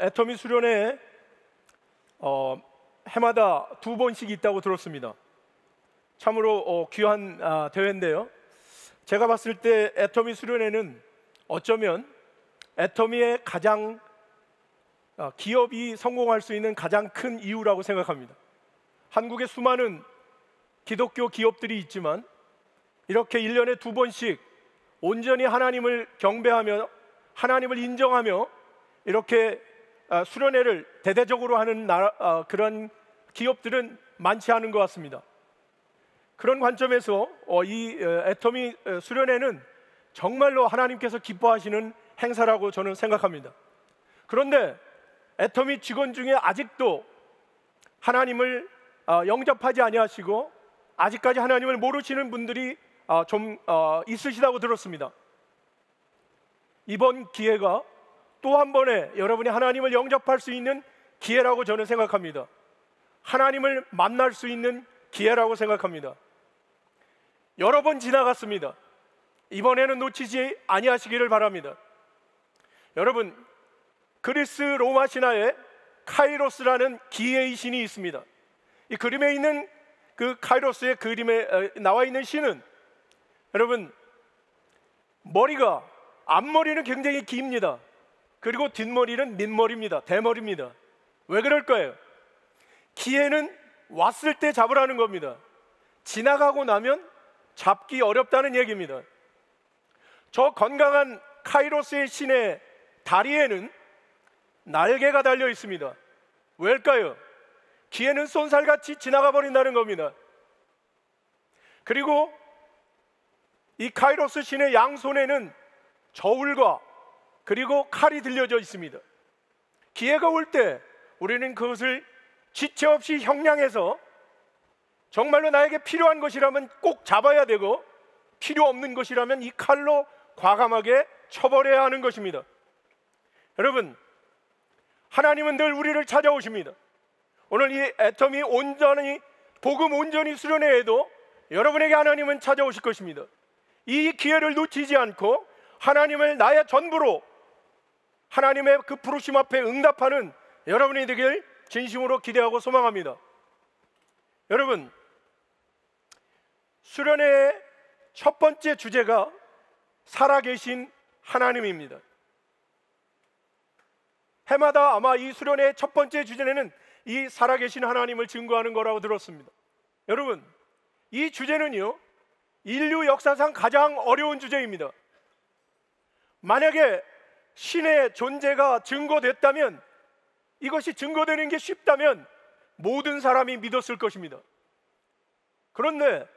애터미 수련회 해마다 2번씩 있다고 들었습니다. 참으로 귀한 대회인데요. 제가 봤을 때 애터미 수련회는 어쩌면 애터미의 가장 기업이 성공할 수 있는 가장 큰 이유라고 생각합니다. 한국에 수많은 기독교 기업들이 있지만 이렇게 1년에 2번씩 온전히 하나님을 경배하며 하나님을 인정하며 이렇게 수련회를 대대적으로 하는 그런 기업들은 많지 않은 것 같습니다. 그런 관점에서 이 애터미 수련회는 정말로 하나님께서 기뻐하시는 행사라고 저는 생각합니다. 그런데 애터미 직원 중에 아직도 하나님을 영접하지 아니하시고 아직까지 하나님을 모르시는 분들이 좀 있으시다고 들었습니다. 이번 기회가 또 한 번에 여러분이 하나님을 영접할 수 있는 기회라고 저는 생각합니다. 하나님을 만날 수 있는 기회라고 생각합니다. 여러 번 지나갔습니다. 이번에는 놓치지 아니하시기를 바랍니다. 여러분, 그리스 로마 신화에 카이로스라는 기회의 신이 있습니다. 이 그림에 있는 그 카이로스의 그림에 나와 있는 신은 여러분 앞머리는 굉장히 깁니다. 그리고 뒷머리는 민머리입니다. 대머리입니다. 왜 그럴까요? 기회는 왔을 때 잡으라는 겁니다. 지나가고 나면 잡기 어렵다는 얘기입니다. 저 건강한 카이로스의 신의 다리에는 날개가 달려 있습니다. 왜일까요? 기회는 쏜살같이 지나가 버린다는 겁니다. 그리고 이 카이로스 신의 양손에는 저울과 그리고 칼이 들려져 있습니다. 기회가 올 때 우리는 그것을 지체 없이 형량해서 정말로 나에게 필요한 것이라면 꼭 잡아야 되고 필요 없는 것이라면 이 칼로 과감하게 처벌해야 하는 것입니다. 여러분, 하나님은 늘 우리를 찾아오십니다. 오늘 이 애터미 복음 온전히 수련회에도 여러분에게 하나님은 찾아오실 것입니다. 이 기회를 놓치지 않고 하나님을 나의 전부로 하나님의 그 부르심 앞에 응답하는 여러분이 되길 진심으로 기대하고 소망합니다. 여러분, 수련회의 첫 번째 주제가 살아계신 하나님입니다. 해마다 아마 이 수련회의 첫 번째 주제는 이 살아계신 하나님을 증거하는 거라고 들었습니다. 여러분, 이 주제는요 인류 역사상 가장 어려운 주제입니다. 만약에 신의 존재가 증거됐다면, 이것이 증거되는 게 쉽다면 모든 사람이 믿었을 것입니다. 그런데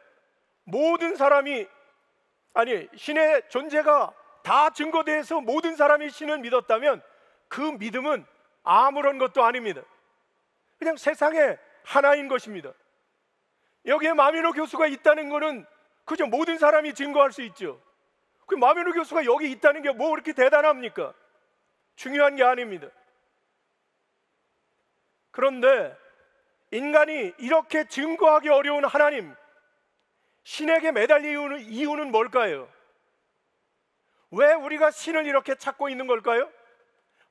신의 존재가 다 증거돼서 모든 사람이 신을 믿었다면 그 믿음은 아무런 것도 아닙니다. 그냥 세상에 하나인 것입니다. 여기에 마미노 교수가 있다는 것은 그저 모든 사람이 증거할 수 있죠. 그 마미노 교수가 여기 있다는 게 뭐 그렇게 대단합니까? 중요한 게 아닙니다. 그런데 인간이 이렇게 증거하기 어려운 하나님, 신에게 매달리는 이유는 뭘까요? 왜 우리가 신을 이렇게 찾고 있는 걸까요?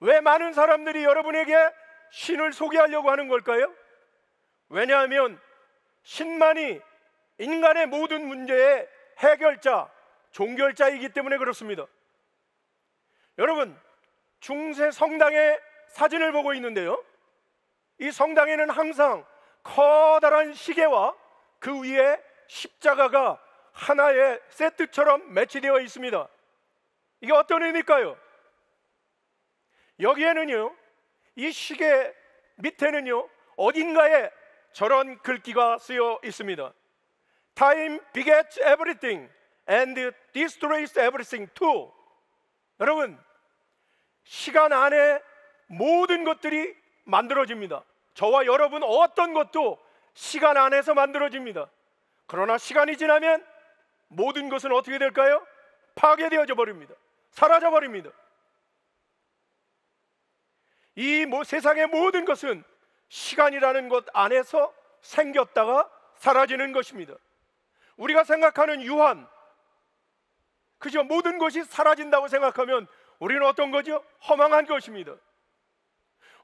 왜 많은 사람들이 여러분에게 신을 소개하려고 하는 걸까요? 왜냐하면 신만이 인간의 모든 문제의 해결자, 종결자이기 때문에 그렇습니다. 여러분, 중세 성당의 사진을 보고 있는데요, 이 성당에는 항상 커다란 시계와 그 위에 십자가가 하나의 세트처럼 매치되어 있습니다. 이게 어떤 의미일까요? 여기에는요, 이 시계 밑에는요 어딘가에 저런 글귀가 쓰여 있습니다. Time begets everything and destroys everything too. 여러분, 시간 안에 모든 것들이 만들어집니다. 저와 여러분 어떤 것도 시간 안에서 만들어집니다. 그러나 시간이 지나면 모든 것은 어떻게 될까요? 파괴되어져 버립니다. 사라져 버립니다. 이 세상의 모든 것은 시간이라는 것 안에서 생겼다가 사라지는 것입니다. 우리가 생각하는 유한, 그저 모든 것이 사라진다고 생각하면 우리는 어떤 거죠? 허망한 것입니다.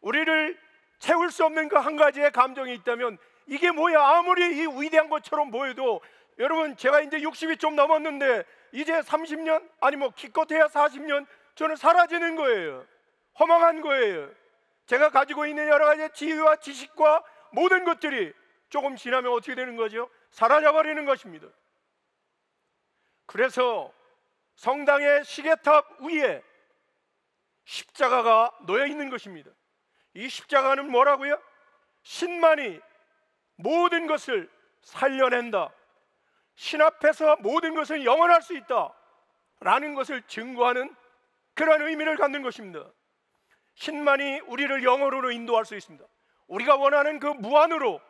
우리를 채울 수 없는 그 한 가지의 감정이 있다면 이게 뭐야? 아무리 이 위대한 것처럼 보여도, 여러분, 제가 이제 60이 좀 넘었는데 이제 30년, 아니 뭐 기껏해야 40년 저는 사라지는 거예요. 허망한 거예요. 제가 가지고 있는 여러 가지 지위와 지식과 모든 것들이 조금 지나면 어떻게 되는 거죠? 사라져 버리는 것입니다. 그래서 성당의 시계탑 위에 십자가가 놓여 있는 것입니다. 이 십자가는 뭐라고요? 신만이 모든 것을 살려낸다, 신 앞에서 모든 것을 영원할 수 있다 라는 것을 증거하는 그런 의미를 갖는 것입니다. 신만이 우리를 영원으로 인도할 수 있습니다. 우리가 원하는 그 무한으로,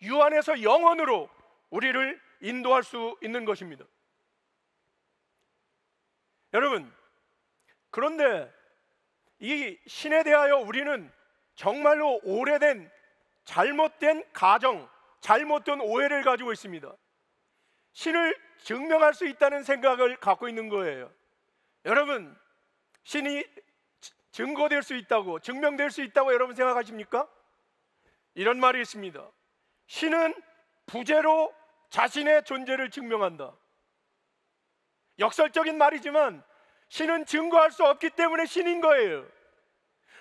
유한에서 영원으로 우리를 인도할 수 있는 것입니다. 여러분, 그런데 이 신에 대하여 우리는 정말로 오래된 잘못된 가정, 잘못된 오해를 가지고 있습니다. 신을 증명할 수 있다는 생각을 갖고 있는 거예요. 여러분, 신이 증거될 수 있다고, 증명될 수 있다고 여러분 생각하십니까? 이런 말이 있습니다. 신은 부재로 자신의 존재를 증명한다. 역설적인 말이지만 신은 증거할 수 없기 때문에 신인 거예요.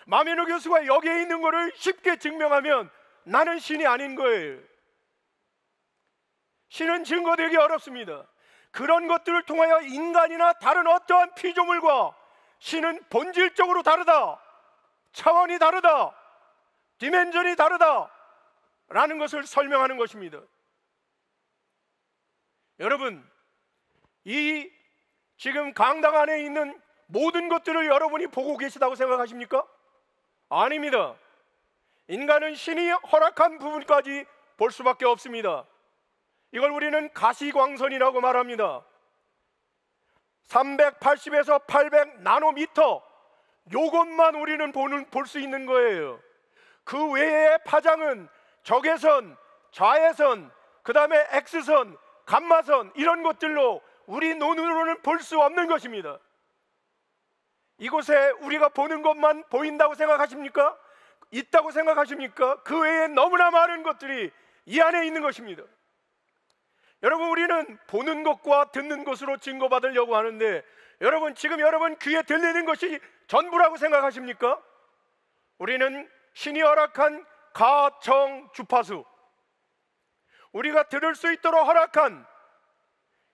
마메노 교수가 여기에 있는 거를 쉽게 증명하면 나는 신이 아닌 거예요. 신은 증거되기 어렵습니다. 그런 것들을 통하여 인간이나 다른 어떠한 피조물과 신은 본질적으로 다르다, 차원이 다르다, 디멘전이 다르다 라는 것을 설명하는 것입니다. 여러분, 이 지금 강당 안에 있는 모든 것들을 여러분이 보고 계시다고 생각하십니까? 아닙니다. 인간은 신이 허락한 부분까지 볼 수밖에 없습니다. 이걸 우리는 가시광선이라고 말합니다. 380에서 800 나노미터, 요것만 우리는 볼 수 있는 거예요. 그 외의 파장은 적외선, 자외선, 그 다음에 X선, 감마선, 이런 것들로 우리 눈으로는 볼 수 없는 것입니다. 이곳에 우리가 보는 것만 보인다고 생각하십니까? 있다고 생각하십니까? 그 외에 너무나 많은 것들이 이 안에 있는 것입니다. 여러분, 우리는 보는 것과 듣는 것으로 증거받으려고 하는데, 여러분, 지금 여러분 귀에 들리는 것이 전부라고 생각하십니까? 우리는 신이 허락한 가청 주파수, 우리가 들을 수 있도록 허락한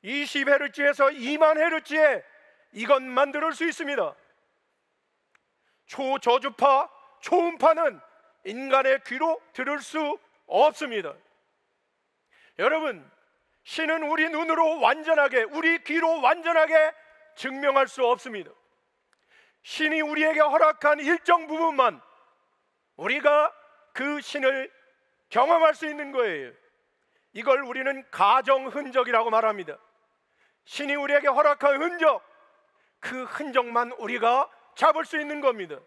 20Hz에서 20,000Hz의 이것만 들을 수 있습니다. 초저주파, 초음파는 인간의 귀로 들을 수 없습니다. 여러분, 신은 우리 눈으로 완전하게, 우리 귀로 완전하게 증명할 수 없습니다. 신이 우리에게 허락한 일정 부분만 우리가 그 신을 경험할 수 있는 거예요. 이걸 우리는 가정 흔적이라고 말합니다. 신이 우리에게 허락한 흔적, 그 흔적만 우리가 잡을 수 있는 겁니다.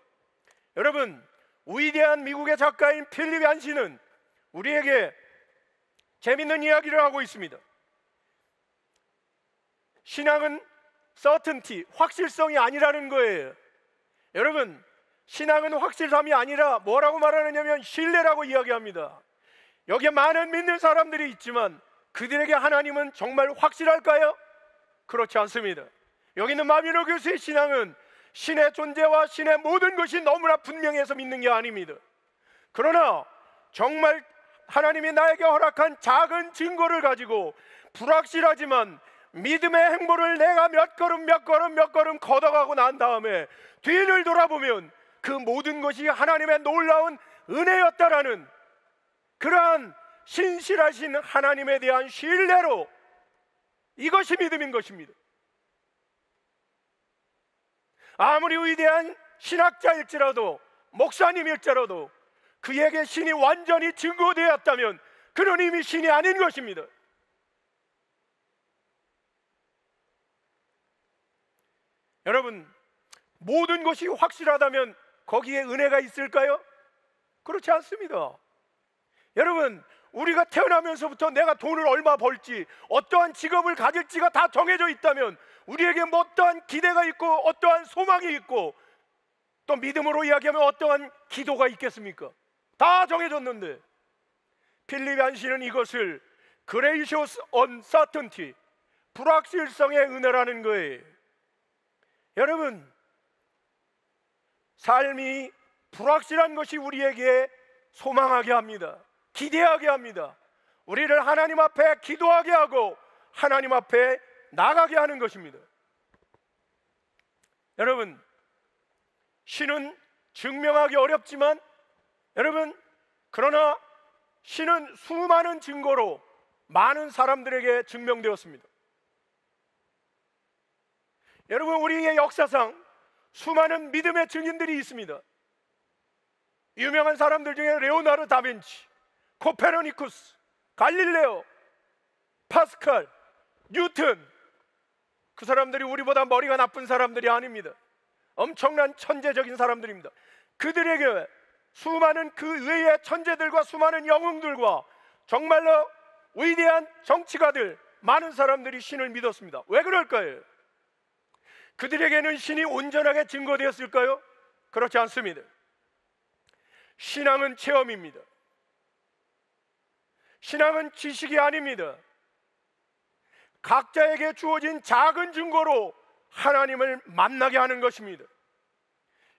여러분, 위대한 미국의 작가인 필립 얀시는 우리에게 재밌는 이야기를 하고 있습니다. 신앙은 certainty, 확실성이 아니라는 거예요. 여러분, 신앙은 확실함이 아니라 뭐라고 말하느냐면 신뢰라고 이야기합니다. 여기에 많은 믿는 사람들이 있지만 그들에게 하나님은 정말 확실할까요? 그렇지 않습니다. 여기 있는 마미노 교수의 신앙은 신의 존재와 신의 모든 것이 너무나 분명해서 믿는 게 아닙니다. 그러나 정말 하나님이 나에게 허락한 작은 증거를 가지고 불확실하지만 믿음의 행보를 내가 몇 걸음 걷어가고 난 다음에 뒤를 돌아보면 그 모든 것이 하나님의 놀라운 은혜였다라는 그러한 신실하신 하나님에 대한 신뢰로, 이것이 믿음인 것입니다. 아무리 위대한 신학자일지라도, 목사님일지라도 그에게 신이 완전히 증거되었다면 그는 이미 신이 아닌 것입니다. 여러분, 모든 것이 확실하다면 거기에 은혜가 있을까요? 그렇지 않습니다. 여러분, 우리가 태어나면서부터 내가 돈을 얼마 벌지, 어떠한 직업을 가질지가 다 정해져 있다면 우리에게 뭐 어떠한 기대가 있고 어떠한 소망이 있고 또 믿음으로 이야기하면 어떠한 기도가 있겠습니까? 다 정해졌는데 필립 얀시는 이것을 Gracious Uncertainty, 불확실성의 은혜라는 거예요. 여러분, 삶이 불확실한 것이 우리에게 소망하게 합니다. 기대하게 합니다. 우리를 하나님 앞에 기도하게 하고 하나님 앞에 나가게 하는 것입니다. 여러분, 신은 증명하기 어렵지만 여러분, 그러나 신은 수많은 증거로 많은 사람들에게 증명되었습니다. 여러분, 우리의 역사상 수많은 믿음의 증인들이 있습니다. 유명한 사람들 중에 레오나르도 다빈치, 코페르니쿠스, 갈릴레오, 파스칼, 뉴턴, 그 사람들이 우리보다 머리가 나쁜 사람들이 아닙니다. 엄청난 천재적인 사람들입니다. 그들에게 수많은 그 외의 천재들과 수많은 영웅들과 정말로 위대한 정치가들, 많은 사람들이 신을 믿었습니다. 왜 그럴까요? 그들에게는 신이 온전하게 증거되었을까요? 그렇지 않습니다. 신앙은 체험입니다. 신앙은 지식이 아닙니다. 각자에게 주어진 작은 증거로 하나님을 만나게 하는 것입니다.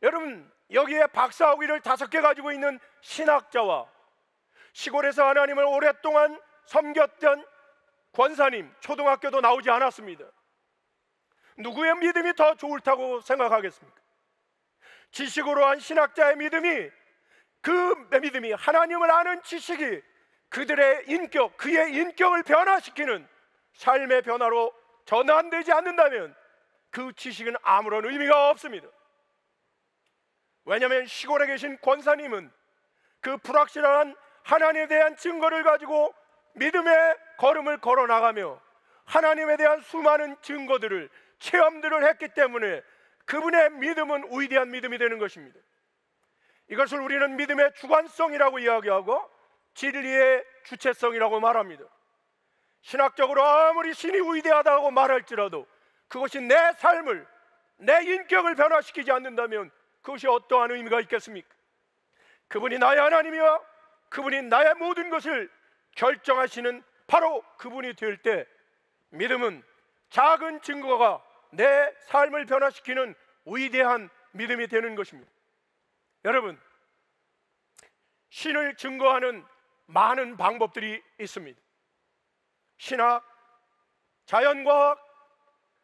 여러분, 여기에 박사학위를 5개 가지고 있는 신학자와 시골에서 하나님을 오랫동안 섬겼던 권사님, 초등학교도 나오지 않았습니다. 누구의 믿음이 더 좋다고 생각하겠습니까? 지식으로 한 신학자의 믿음이, 그 믿음이, 하나님을 아는 지식이 그들의 인격, 그의 인격을 변화시키는 삶의 변화로 전환되지 않는다면 그 지식은 아무런 의미가 없습니다. 왜냐하면 시골에 계신 권사님은 그 불확실한 하나님에 대한 증거를 가지고 믿음의 걸음을 걸어 나가며 하나님에 대한 수많은 증거들을, 체험들을 했기 때문에 그분의 믿음은 위대한 믿음이 되는 것입니다. 이것을 우리는 믿음의 주관성이라고 이야기하고 진리의 주체성이라고 말합니다. 신학적으로 아무리 신이 위대하다고 말할지라도 그것이 내 삶을, 내 인격을 변화시키지 않는다면 그것이 어떠한 의미가 있겠습니까? 그분이 나의 하나님이요, 그분이 나의 모든 것을 결정하시는 바로 그분이 될 때 믿음은 작은 증거가 내 삶을 변화시키는 위대한 믿음이 되는 것입니다. 여러분, 신을 증거하는 많은 방법들이 있습니다. 신학, 자연과학,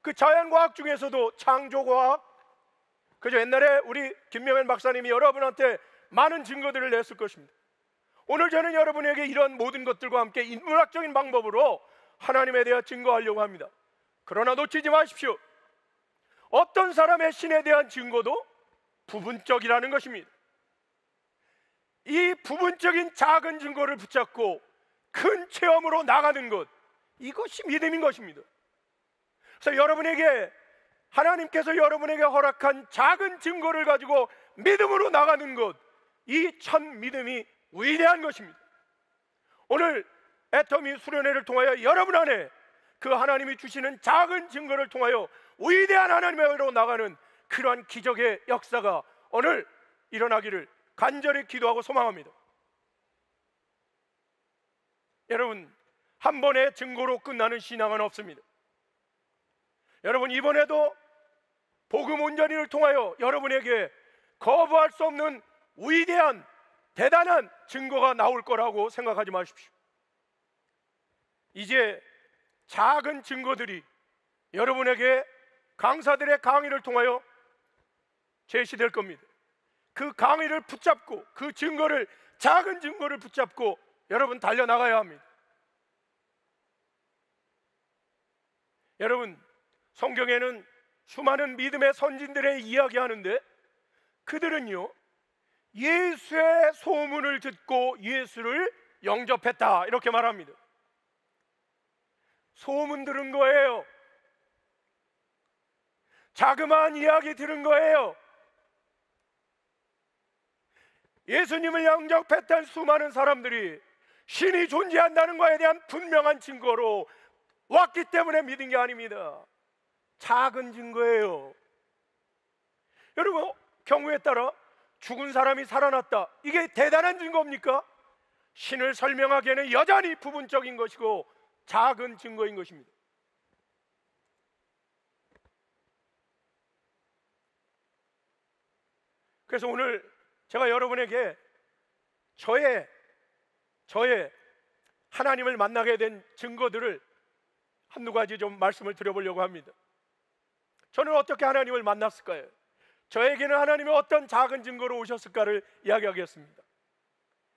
그 자연과학 중에서도 창조과학, 그저 옛날에 우리 김명현 박사님이 여러분한테 많은 증거들을 냈을 것입니다. 오늘 저는 여러분에게 이런 모든 것들과 함께 인문학적인 방법으로 하나님에 대해 증거하려고 합니다. 그러나 놓치지 마십시오. 어떤 사람의 신에 대한 증거도 부분적이라는 것입니다. 이 부분적인 작은 증거를 붙잡고 큰 체험으로 나가는 것, 이것이 믿음인 것입니다. 그래서 여러분에게, 하나님께서 여러분에게 허락한 작은 증거를 가지고 믿음으로 나가는 것, 이 참 믿음이 위대한 것입니다. 오늘 애터미 수련회를 통하여 여러분 안에 그 하나님이 주시는 작은 증거를 통하여 위대한 하나님으로 나가는 그러한 기적의 역사가 오늘 일어나기를 간절히 기도하고 소망합니다. 여러분, 한 번의 증거로 끝나는 신앙은 없습니다. 여러분, 이번에도 복음 온전히를 통하여 여러분에게 거부할 수 없는 위대한, 대단한 증거가 나올 거라고 생각하지 마십시오. 이제 작은 증거들이 여러분에게 강사들의 강의를 통하여 제시될 겁니다. 그 강의를 붙잡고, 그 증거를, 작은 증거를 붙잡고 여러분 달려나가야 합니다. 여러분, 성경에는 수많은 믿음의 선진들의 이야기하는데 그들은요, 예수의 소문을 듣고 예수를 영접했다, 이렇게 말합니다. 소문 들은 거예요. 자그마한 이야기 들은 거예요. 예수님을 영접했던 수많은 사람들이 신이 존재한다는 것에 대한 분명한 증거로 왔기 때문에 믿은 게 아닙니다. 작은 증거예요. 여러분, 경우에 따라 죽은 사람이 살아났다, 이게 대단한 증거입니까? 신을 설명하기에는 여전히 부분적인 것이고 작은 증거인 것입니다. 그래서 오늘 제가 여러분에게 저의 하나님을 만나게 된 증거들을 한두 가지 좀 말씀을 드려보려고 합니다. 저는 어떻게 하나님을 만났을까요? 저에게는 하나님이 어떤 작은 증거로 오셨을까를 이야기하겠습니다.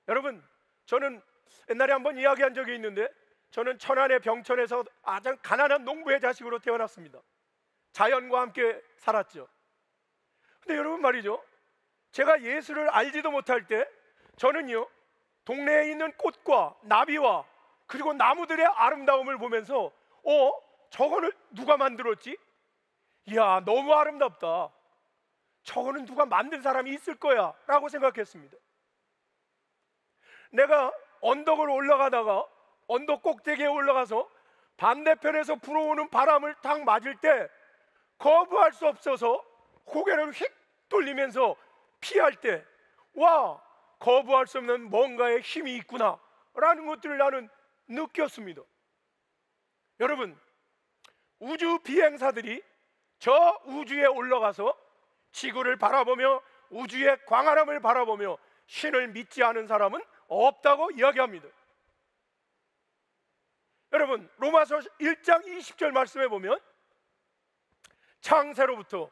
여러분, 저는 옛날에 한번 이야기한 적이 있는데, 저는 천안의 병천에서 아주 가난한 농부의 자식으로 태어났습니다. 자연과 함께 살았죠. 근데 여러분 말이죠, 제가 예수를 알지도 못할 때 저는요, 동네에 있는 꽃과 나비와 그리고 나무들의 아름다움을 보면서 저거를 누가 만들었지? 이야, 너무 아름답다. 저거는 누가 만든 사람이 있을 거야 라고 생각했습니다. 내가 언덕을 올라가다가 언덕 꼭대기에 올라가서 반대편에서 불어오는 바람을 탁 맞을 때 거부할 수 없어서 고개를 휙 돌리면서 피할 때, 와, 거부할 수 없는 뭔가의 힘이 있구나 라는 것들을 나는 느꼈습니다. 여러분, 우주 비행사들이 저 우주에 올라가서 지구를 바라보며 우주의 광활함을 바라보며 신을 믿지 않은 사람은 없다고 이야기합니다. 여러분, 로마서 1장 20절 말씀에 보면 창세로부터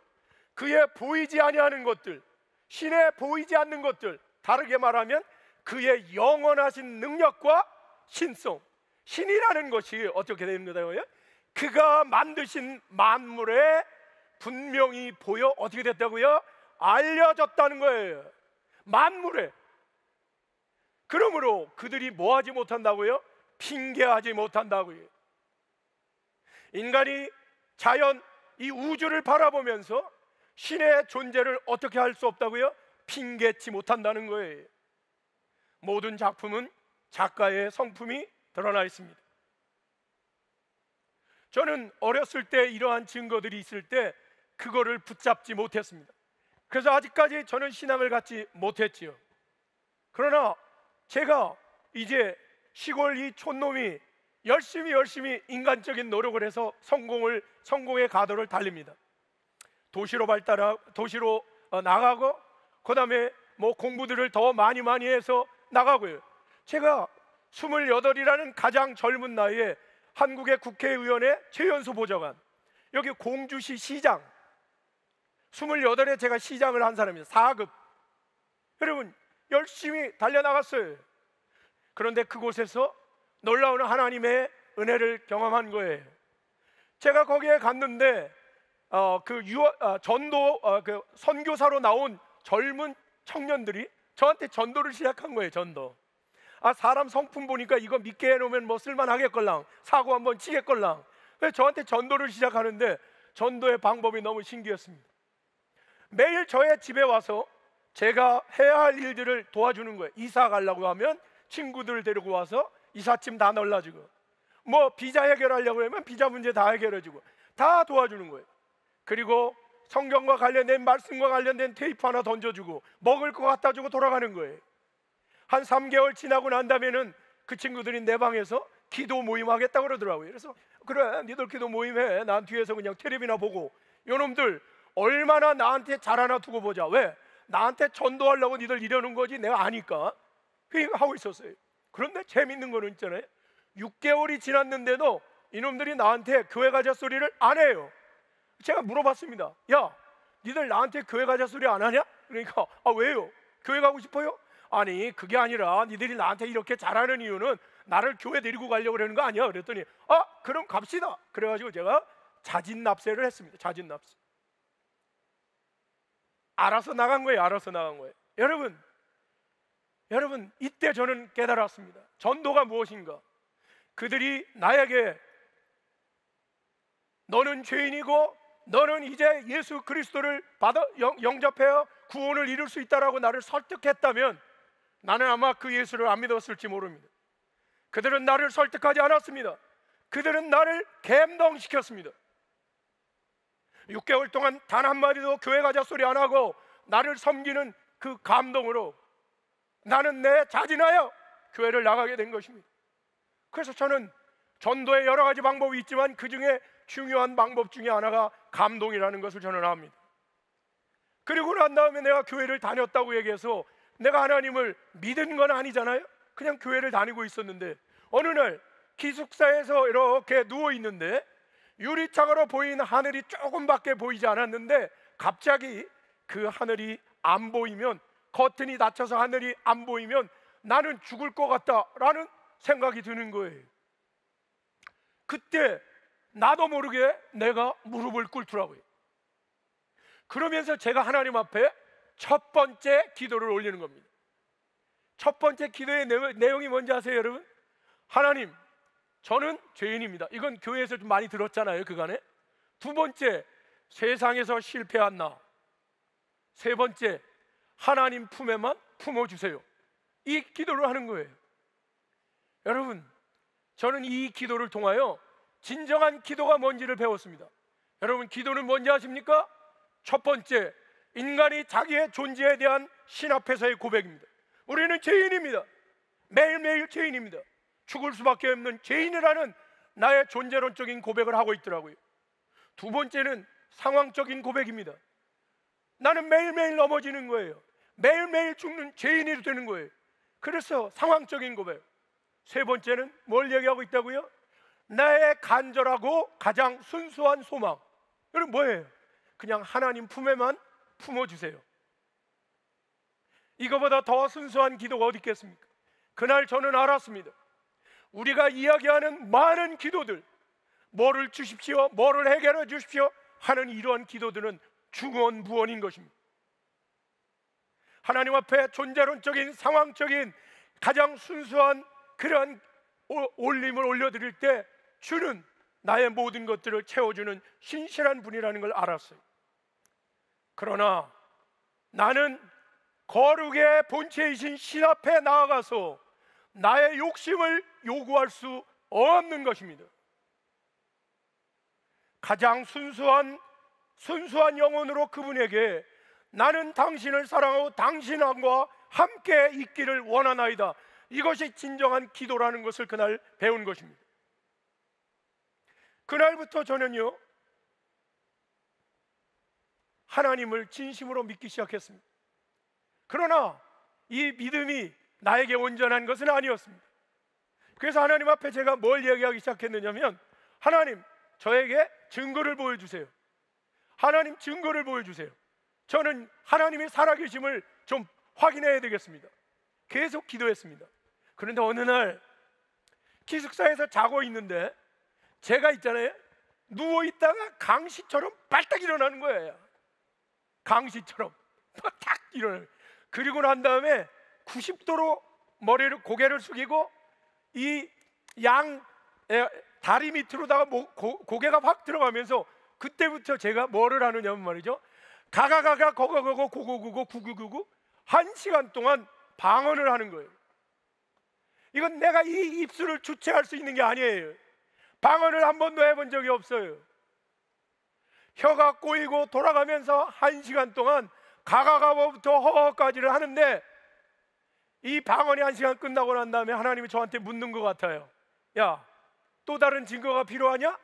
그의 보이지 아니하는 것들, 신의 보이지 않는 것들, 다르게 말하면 그의 영원하신 능력과 신성, 신이라는 것이 어떻게 되는 거다고요? 그가 만드신 만물에 분명히 보여 어떻게 됐다고요? 알려졌다는 거예요. 만물에. 그러므로 그들이 뭐 하지 못한다고요? 핑계하지 못한다고요. 인간이 자연, 이 우주를 바라보면서 신의 존재를 어떻게 할 수 없다고요? 핑계치 못한다는 거예요. 모든 작품은 작가의 성품이 드러나 있습니다. 저는 어렸을 때 이러한 증거들이 있을 때 그거를 붙잡지 못했습니다. 그래서 아직까지 저는 신앙을 갖지 못했지요. 그러나 제가 이제 시골 이 촌놈이 열심히 인간적인 노력을 해서 성공의 가도를 달립니다. 도시로 나가고, 그 다음에 뭐 공부들을 더 많이 해서 나가고요. 제가 28이라는 가장 젊은 나이에 한국의 국회의원의 최연소 보좌관, 여기 공주시 시장, 28에 제가 시장을 한 사람입니다. 4급. 여러분, 열심히 달려나갔어요. 그런데 그곳에서 놀라운 하나님의 은혜를 경험한 거예요. 제가 거기에 갔는데 그 선교사로 나온 젊은 청년들이 저한테 전도를 시작한 거예요. 전도. 사람 성품 보니까 이거 믿게 해놓으면 뭐 쓸만하겠걸랑, 사고 한번 치겠걸랑. 그래서 저한테 전도를 시작하는데 전도의 방법이 너무 신기했습니다. 매일 저의 집에 와서 제가 해야 할 일들을 도와주는 거예요. 이사 가려고 하면 친구들을 데리고 와서 이삿짐 다 널라주고, 뭐 비자 해결하려고 하면 비자 문제 다 해결해주고, 다 도와주는 거예요. 그리고 성경과 관련된, 말씀과 관련된 테이프 하나 던져주고 먹을 거 갖다 주고 돌아가는 거예요. 한 3개월 지나고 난 다음에는 그 친구들이 내 방에서 기도 모임 하겠다고 그러더라고요. 그래서 그래, 니들 기도 모임해. 난 뒤에서 그냥 텔레비나 보고. 요놈들 얼마나 나한테 잘 하나 두고 보자. 왜? 나한테 전도하려고 니들 이러는 거지 내가 아니까. 그렇게 하고 있었어요. 그런데 재밌는 거는 있잖아요, 6개월이 지났는데도 이놈들이 나한테 교회 가자 소리를 안 해요. 제가 물어봤습니다. 야, 니들 나한테 교회 가자 소리 안 하냐? 그러니까 왜요? 교회 가고 싶어요? 아니, 그게 아니라 니들이 나한테 이렇게 잘하는 이유는 나를 교회 데리고 가려고 그러는 거 아니야? 그랬더니 그럼 갑시다. 그래가지고 제가 자진납세를 했습니다. 자진납세. 알아서 나간 거예요. 알아서 나간 거예요. 여러분, 이때 저는 깨달았습니다. 전도가 무엇인가? 그들이 나에게 너는 죄인이고 너는 이제 예수 그리스도를 받아 영접해야 구원을 이룰 수 있다라고 나를 설득했다면 나는 아마 그 예수를 안 믿었을지 모릅니다. 그들은 나를 설득하지 않았습니다. 그들은 나를 감동시켰습니다. 6개월 동안 단 한마디도 교회 가자 소리 안 하고 나를 섬기는 그 감동으로 나는 내 자진하여 교회를 나가게 된 것입니다. 그래서 저는 전도에 여러 가지 방법이 있지만 그 중에 중요한 방법 중에 하나가 감동이라는 것을 저는 압니다. 그리고 난 다음에 내가 교회를 다녔다고 얘기해서 내가 하나님을 믿은 건 아니잖아요. 그냥 교회를 다니고 있었는데 어느 날 기숙사에서 이렇게 누워 있는데 유리창으로 보이는 하늘이 조금밖에 보이지 않았는데 갑자기 그 하늘이 안 보이면, 커튼이 닫혀서 하늘이 안 보이면 나는 죽을 것 같다라는 생각이 드는 거예요. 그때 나도 모르게 내가 무릎을 꿇더라고요. 그러면서 제가 하나님 앞에 첫 번째 기도를 올리는 겁니다. 첫 번째 기도의 내용이 뭔지 아세요, 여러분? 하나님, 저는 죄인입니다. 이건 교회에서 좀 많이 들었잖아요, 그간에. 두 번째, 세상에서 실패한 나. 세 번째, 하나님 품에만 품어주세요. 이 기도를 하는 거예요. 여러분, 저는 이 기도를 통하여 진정한 기도가 뭔지를 배웠습니다. 여러분, 기도는 뭔지 아십니까? 첫 번째, 인간이 자기의 존재에 대한 신 앞에서의 고백입니다. 우리는 죄인입니다. 매일매일 죄인입니다. 죽을 수밖에 없는 죄인이라는 나의 존재론적인 고백을 하고 있더라고요. 두 번째는 상황적인 고백입니다. 나는 매일매일 넘어지는 거예요. 매일매일 죽는 죄인이 되는 거예요. 그래서 상황적인 고백. 세 번째는 뭘 얘기하고 있다고요? 나의 간절하고 가장 순수한 소망. 여러분, 뭐예요? 그냥 하나님 품에만 품어주세요. 이거보다 더 순수한 기도가 어디 있겠습니까? 그날 저는 알았습니다. 우리가 이야기하는 많은 기도들, 뭐를 주십시오, 뭐를 해결해 주십시오 하는 이러한 기도들은 중언부언인 것입니다. 하나님 앞에 존재론적인, 상황적인 가장 순수한 그러한 올림을 올려드릴 때 주는 나의 모든 것들을 채워주는 신실한 분이라는 걸 알았어요. 그러나 나는 거룩의 본체이신 신 앞에 나아가서 나의 욕심을 요구할 수 없는 것입니다. 가장 순수한 영혼으로 그분에게 나는 당신을 사랑하고 당신과 함께 있기를 원하나이다. 이것이 진정한 기도라는 것을 그날 배운 것입니다. 그날부터 저는요, 하나님을 진심으로 믿기 시작했습니다. 그러나 이 믿음이 나에게 온전한 것은 아니었습니다. 그래서 하나님 앞에 제가 뭘 얘기하기 시작했느냐면, 하나님, 저에게 증거를 보여주세요. 하나님, 증거를 보여주세요. 저는 하나님의 살아계심을 좀 확인해야 되겠습니다. 계속 기도했습니다. 그런데 어느 날 기숙사에서 자고 있는데 제가 있잖아요, 누워있다가 강시처럼 발딱 일어나는 거예요. 강시처럼 탁 일어나는. 그리고 난 다음에 90도로 고개를 숙이고 이 양 다리 밑으로다가 고개가 확 들어가면서, 그때부터 제가 뭐를 하느냐면 말이죠, 가가가가 거거거거 고고고고 구구구구 1시간 동안 방언을 하는 거예요. 이건 내가 이 입술을 주체할 수 있는 게 아니에요. 방언을 한 번도 해본 적이 없어요. 혀가 꼬이고 돌아가면서 1시간 동안 가가가부터 허까지를 하는데, 이 방언이 1시간 끝나고 난 다음에 하나님이 저한테 묻는 것 같아요. 야, 또 다른 증거가 필요하냐?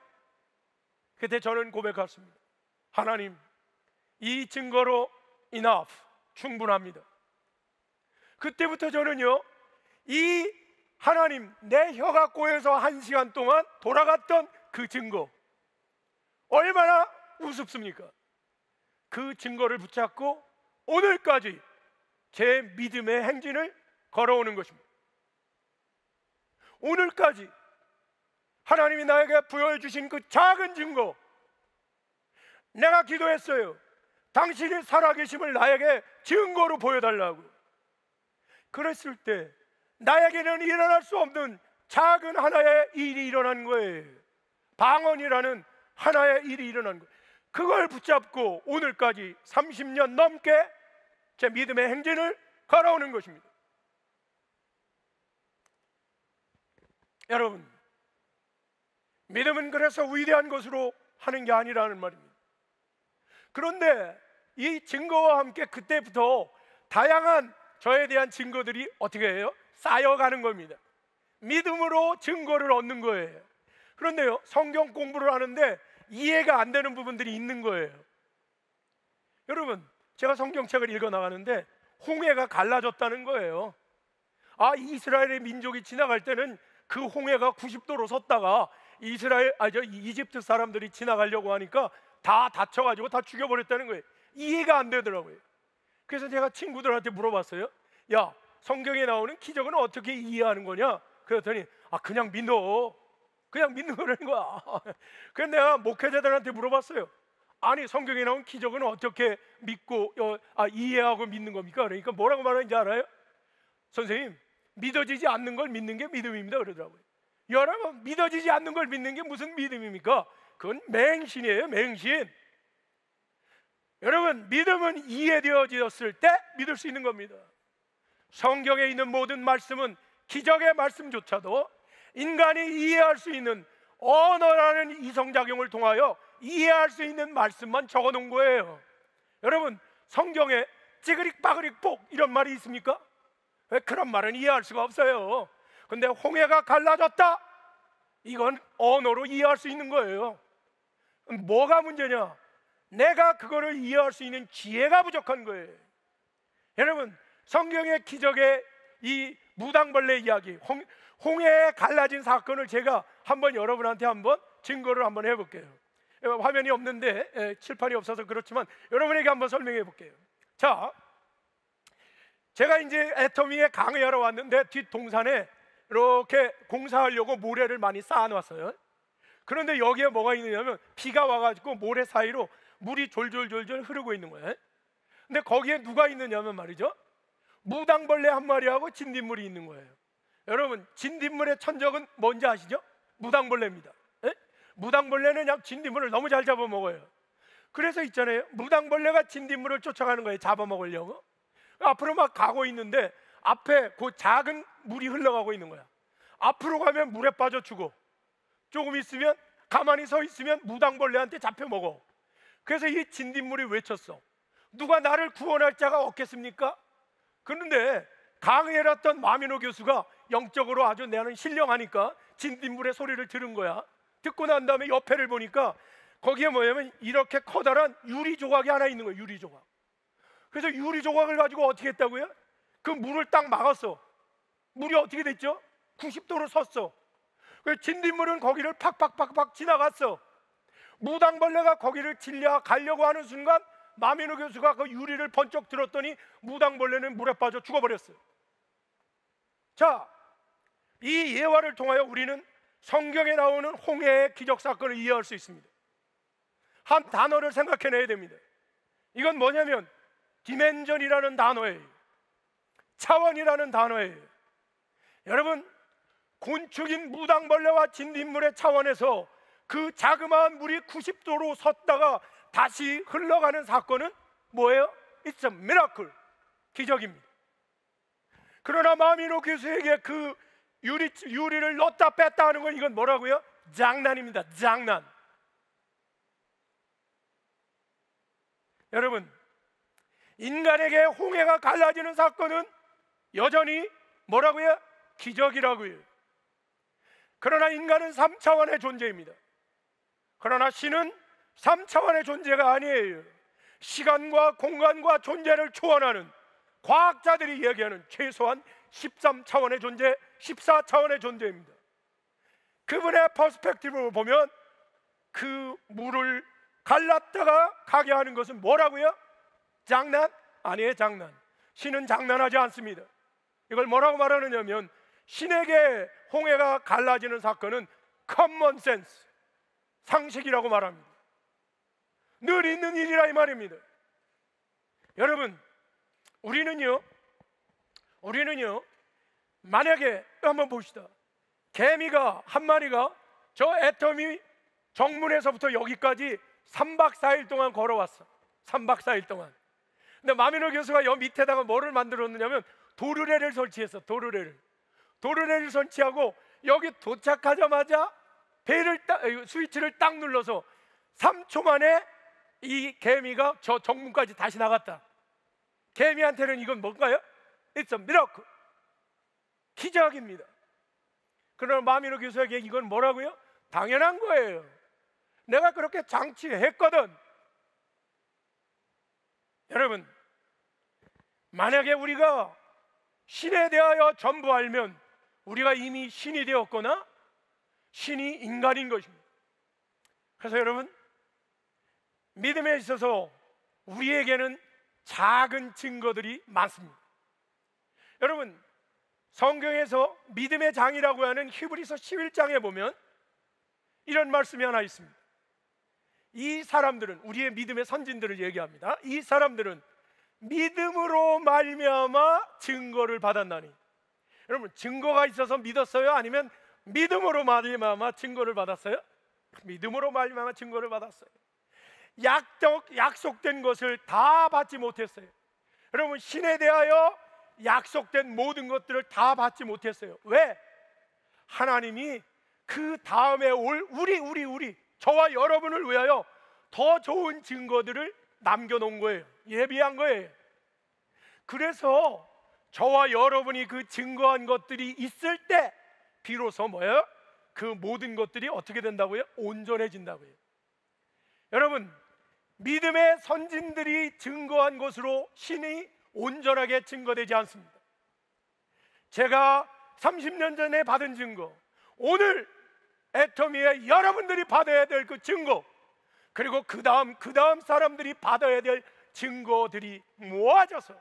그때 저는 고백했습니다. 하나님, 이 증거로 enough, 충분합니다. 그때부터 저는요, 이 하나님, 내 혀가 꼬여서 1시간 동안 돌아갔던 그 증거, 얼마나 우습습니까? 그 증거를 붙잡고 오늘까지 제 믿음의 행진을 걸어오는 것입니다. 오늘까지 하나님이 나에게 부여주신 그 작은 증거, 내가 기도했어요. 당신이 살아계심을 나에게 증거로 보여달라고. 그랬을 때 나에게는 일어날 수 없는 작은 하나의 일이 일어난 거예요. 방언이라는 하나의 일이 일어난 거예요. 그걸 붙잡고 오늘까지 30년 넘게 제 믿음의 행진을 걸어오는 것입니다. 여러분, 믿음은 그래서 위대한 것으로 하는 게 아니라는 말입니다. 그런데 이 증거와 함께 그때부터 다양한 저에 대한 증거들이 어떻게 해요? 쌓여가는 겁니다. 믿음으로 증거를 얻는 거예요. 그런데요, 성경 공부를 하는데 이해가 안 되는 부분들이 있는 거예요. 여러분, 제가 성경책을 읽어 나가는데 홍해가 갈라졌다는 거예요. 아, 이스라엘의 민족이 지나갈 때는 그 홍해가 90도로 섰다가 이집트 사람들이 지나가려고 하니까 다 다쳐가지고 다 죽여버렸다는 거예요. 이해가 안 되더라고요. 그래서 제가 친구들한테 물어봤어요. 야, 성경에 나오는 기적은 어떻게 이해하는 거냐? 그랬더니 그냥 믿어. 그냥 믿는 거라는 거야. 그래서 내가 목회자들한테 물어봤어요. 아니, 성경에 나온 기적은 어떻게 믿고 이해하고 믿는 겁니까? 그러니까 뭐라고 말하는지 알아요? 선생님, 믿어지지 않는 걸 믿는 게 믿음입니다 그러더라고요. 여러분, 믿어지지 않는 걸 믿는 게 무슨 믿음입니까? 그건 맹신이에요, 맹신. 여러분, 믿음은 이해되어졌을 때 믿을 수 있는 겁니다. 성경에 있는 모든 말씀은, 기적의 말씀조차도 인간이 이해할 수 있는 언어라는 이성작용을 통하여 이해할 수 있는 말씀만 적어놓은 거예요. 여러분, 성경에 찌그릭 빠그릭 복 이런 말이 있습니까? 왜 그런 말은 이해할 수가 없어요. 근데 홍해가 갈라졌다, 이건 언어로 이해할 수 있는 거예요. 뭐가 문제냐? 내가 그거를 이해할 수 있는 지혜가 부족한 거예요. 여러분, 성경의 기적의 이 무당벌레 이야기, 홍해에 갈라진 사건을 제가 한번 여러분한테 한번 증거를 한번 해볼게요. 화면이 없는데, 칠판이 없어서 그렇지만 여러분에게 한번 설명해 볼게요. 자, 제가 이제 애터미에 강의하러 왔는데 뒷동산에 이렇게 공사하려고 모래를 많이 쌓아놨어요. 그런데 여기에 뭐가 있느냐면 비가 와가지고 모래 사이로 물이 졸졸졸졸 흐르고 있는 거예요. 근데 거기에 누가 있느냐면 말이죠, 무당벌레 한 마리하고 진딧물이 있는 거예요. 여러분, 진딧물의 천적은 뭔지 아시죠? 무당벌레입니다. 무당벌레는 그냥 진딧물을 너무 잘 잡아먹어요. 그래서 있잖아요, 무당벌레가 진딧물을 쫓아가는 거예요, 잡아먹으려고. 앞으로 막 가고 있는데 앞에 그 작은 물이 흘러가고 있는 거야. 앞으로 가면 물에 빠져 죽어. 조금 있으면, 가만히 서 있으면 무당벌레한테 잡혀 먹어. 그래서 이 진딧물이 외쳤어. 누가 나를 구원할 자가 없겠습니까? 그런데 강의해놨던 마미노 교수가 영적으로 아주 나는 신령하니까 진딧물의 소리를 들은 거야. 듣고 난 다음에 옆에를 보니까 거기에 뭐냐면 이렇게 커다란 유리 조각이 하나 있는 거예요, 유리 조각. 그래서 유리 조각을 가지고 어떻게 했다고요? 그 물을 딱 막았어. 물이 어떻게 됐죠? 90도로 섰어. 그 진딧물은 거기를 팍팍팍팍 지나갔어. 무당벌레가 거기를 가려고 하는 순간 마미노 교수가 그 유리를 번쩍 들었더니 무당벌레는 물에 빠져 죽어버렸어요. 자, 이 예화를 통하여 우리는 성경에 나오는 홍해의 기적 사건을 이해할 수 있습니다. 한 단어를 생각해내야 됩니다. 이건 뭐냐면 디멘전이라는 단어예요. 차원이라는 다노예요. 여러분, 곤충인 무당벌레와 진딧물의 차원에서 그 자그마한 물이 90도로 섰다가 다시 흘러가는 사건은 뭐예요? It's a miracle, 기적입니다. 그러나 마미노 교수에게 그 유리를 넣었다 뺐다 하는 건 이건 뭐라고요? 장난입니다. 장난. 여러분, 인간에게 홍해가 갈라지는 사건은 여전히 뭐라고요? 기적이라고요. 그러나 인간은 3차원의 존재입니다. 그러나 신은 3차원의 존재가 아니에요. 시간과 공간과 존재를 초월하는, 과학자들이 이야기하는 최소한 13차원의 존재, 14차원의 존재입니다. 그분의 퍼스펙티브로 보면 그 물을 갈랐다가 가게 하는 것은 뭐라고요? 장난? 아니에요, 장난. 신은 장난하지 않습니다. 이걸 뭐라고 말하느냐면 신에게 홍해가 갈라지는 사건은 커먼 센스, 상식이라고 말합니다. 늘 있는 일이라 이 말입니다. 여러분, 우리는요 만약에 한번 봅시다. 개미가 한 마리가 저 애터미 정문에서부터 여기까지 3박 4일 동안 걸어왔어. 3박 4일 동안. 근데 마미노 교수가 여 밑에다가 뭐를 만들었느냐면 도르래를 설치했어. 도르래를 설치하고 여기 도착하자마자 스위치를 딱 눌러서 3초 만에 이 개미가 저 정문까지 다시 나갔다. 개미한테는 이건 뭔가요? It's a miracle. 기적입니다. 그러나 마미노 교수에게 이건 뭐라고요? 당연한 거예요. 내가 그렇게 장치했거든. 여러분, 만약에 우리가 신에 대하여 전부 알면 우리가 이미 신이 되었거나 신이 인간인 것입니다. 그래서 여러분, 믿음에 있어서 우리에게는 작은 증거들이 많습니다. 여러분, 성경에서 믿음의 장이라고 하는 히브리서 11장에 보면 이런 말씀이 하나 있습니다. 이 사람들은, 우리의 믿음의 선진들을 얘기합니다. 이 사람들은 믿음으로 말미암아 증거를 받았나니. 여러분, 증거가 있어서 믿었어요? 아니면 믿음으로 말미암아 증거를 받았어요? 믿음으로 말미암아 증거를 받았어요. 약속된 것을 다 받지 못했어요. 여러분, 신에 대하여 약속된 모든 것들을 다 받지 못했어요. 왜? 하나님이 그 다음에 올 우리 저와 여러분을 위하여 더 좋은 증거들을 남겨놓은 거예요. 예비한 거예요. 그래서 저와 여러분이 그 증거한 것들이 있을 때 비로소 뭐예요? 그 모든 것들이 어떻게 된다고요? 온전해진다고요. 여러분, 믿음의 선진들이 증거한 것으로 신이 온전하게 증거되지 않습니다. 제가 30년 전에 받은 증거, 오늘 애터미에 여러분들이 받아야 될 그 증거, 그리고 그 다음 사람들이 받아야 될 증거들이 모아져서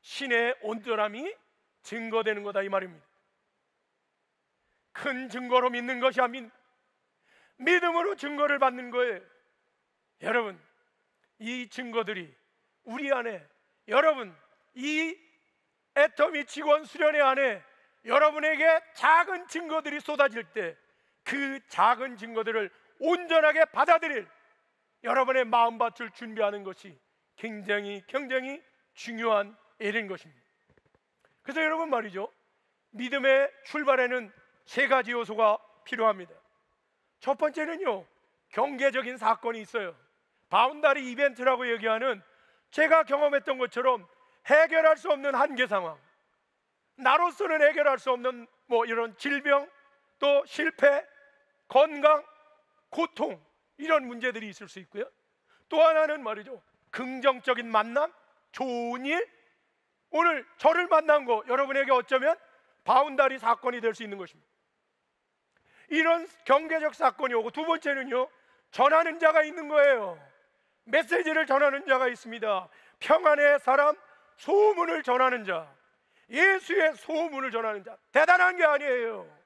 신의 온전함이 증거되는 거다, 이 말입니다. 큰 증거로 믿는 것이 아닌 믿음으로 증거를 받는 거예요. 여러분, 이 증거들이 우리 안에, 여러분, 이 애터미 직원 수련회 안에 여러분에게 작은 증거들이 쏟아질 때 그 작은 증거들을 온전하게 받아들일 여러분의 마음밭을 준비하는 것이 굉장히 중요한 일인 것입니다. 그래서 여러분 말이죠, 믿음의 출발에는 세 가지 요소가 필요합니다. 첫 번째는요, 경계적인 사건이 있어요. 바운다리 이벤트라고 얘기하는, 제가 경험했던 것처럼 해결할 수 없는 한계 상황, 나로서는 해결할 수 없는 이런 질병, 또 실패, 건강, 고통, 이런 문제들이 있을 수 있고요. 또 하나는 말이죠, 긍정적인 만남, 좋은 일. 오늘 저를 만난 거 여러분에게 어쩌면 바운다리 사건이 될 수 있는 것입니다. 이런 경계적 사건이 오고, 두 번째는요, 전하는 자가 있는 거예요. 메시지를 전하는 자가 있습니다. 평안의 사람, 소문을 전하는 자, 예수의 소문을 전하는 자. 대단한 게 아니에요.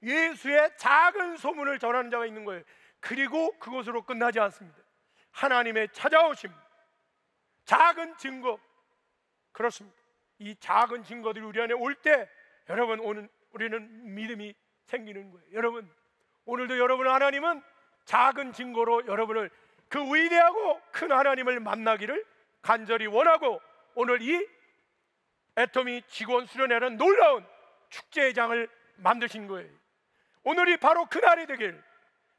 예수의 작은 소문을 전하는 자가 있는 거예요. 그리고 그것으로 끝나지 않습니다. 하나님의 찾아오심, 작은 증거. 그렇습니다. 이 작은 증거들이 우리 안에 올 때 여러분, 오늘 우리는 믿음이 생기는 거예요. 여러분, 오늘도 여러분, 하나님은 작은 증거로 여러분을 그 위대하고 큰 하나님을 만나기를 간절히 원하고, 오늘 이 애터미 직원 수련회는 놀라운 축제의 장을 만드신 거예요. 오늘이 바로 그날이 되길,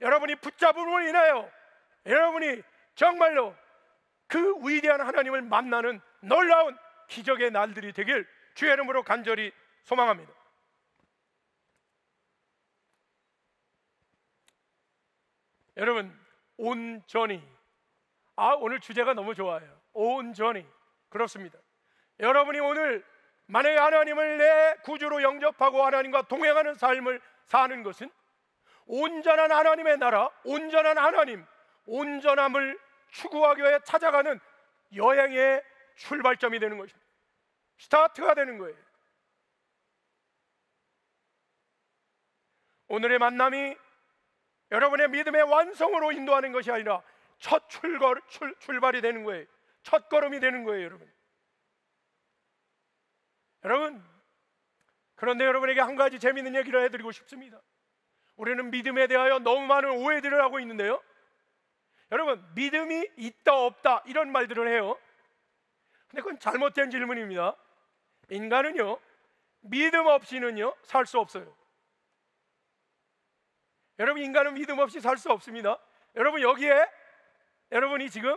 여러분이 붙잡음으로 인하여 여러분이 정말로 그 위대한 하나님을 만나는 놀라운 기적의 날들이 되길 주의 이름으로 간절히 소망합니다. 여러분, 온전히, 오늘 주제가 너무 좋아요. 온전히. 그렇습니다. 여러분이 오늘 만약에 하나님을 내 구주로 영접하고 하나님과 동행하는 삶을 사는 것은 온전한 하나님의 나라, 온전한 하나님, 온전함을 추구하기 위해 찾아가는 여행의 출발점이 되는 것입니다. 스타트가 되는 거예요. 오늘의 만남이 여러분의 믿음의 완성으로 인도하는 것이 아니라 첫 출발이 되는 거예요. 첫 걸음이 되는 거예요, 여러분. 그런데 여러분에게 한 가지 재미있는 얘기를 해드리고 싶습니다. 우리는 믿음에 대하여 너무 많은 오해들을 하고 있는데요, 여러분, 믿음이 있다 없다 이런 말들을 해요. 근데 그건 잘못된 질문입니다. 인간은요, 믿음 없이는요 살 수 없어요. 여러분, 인간은 믿음 없이 살 수 없습니다. 여러분, 여기에 여러분이 지금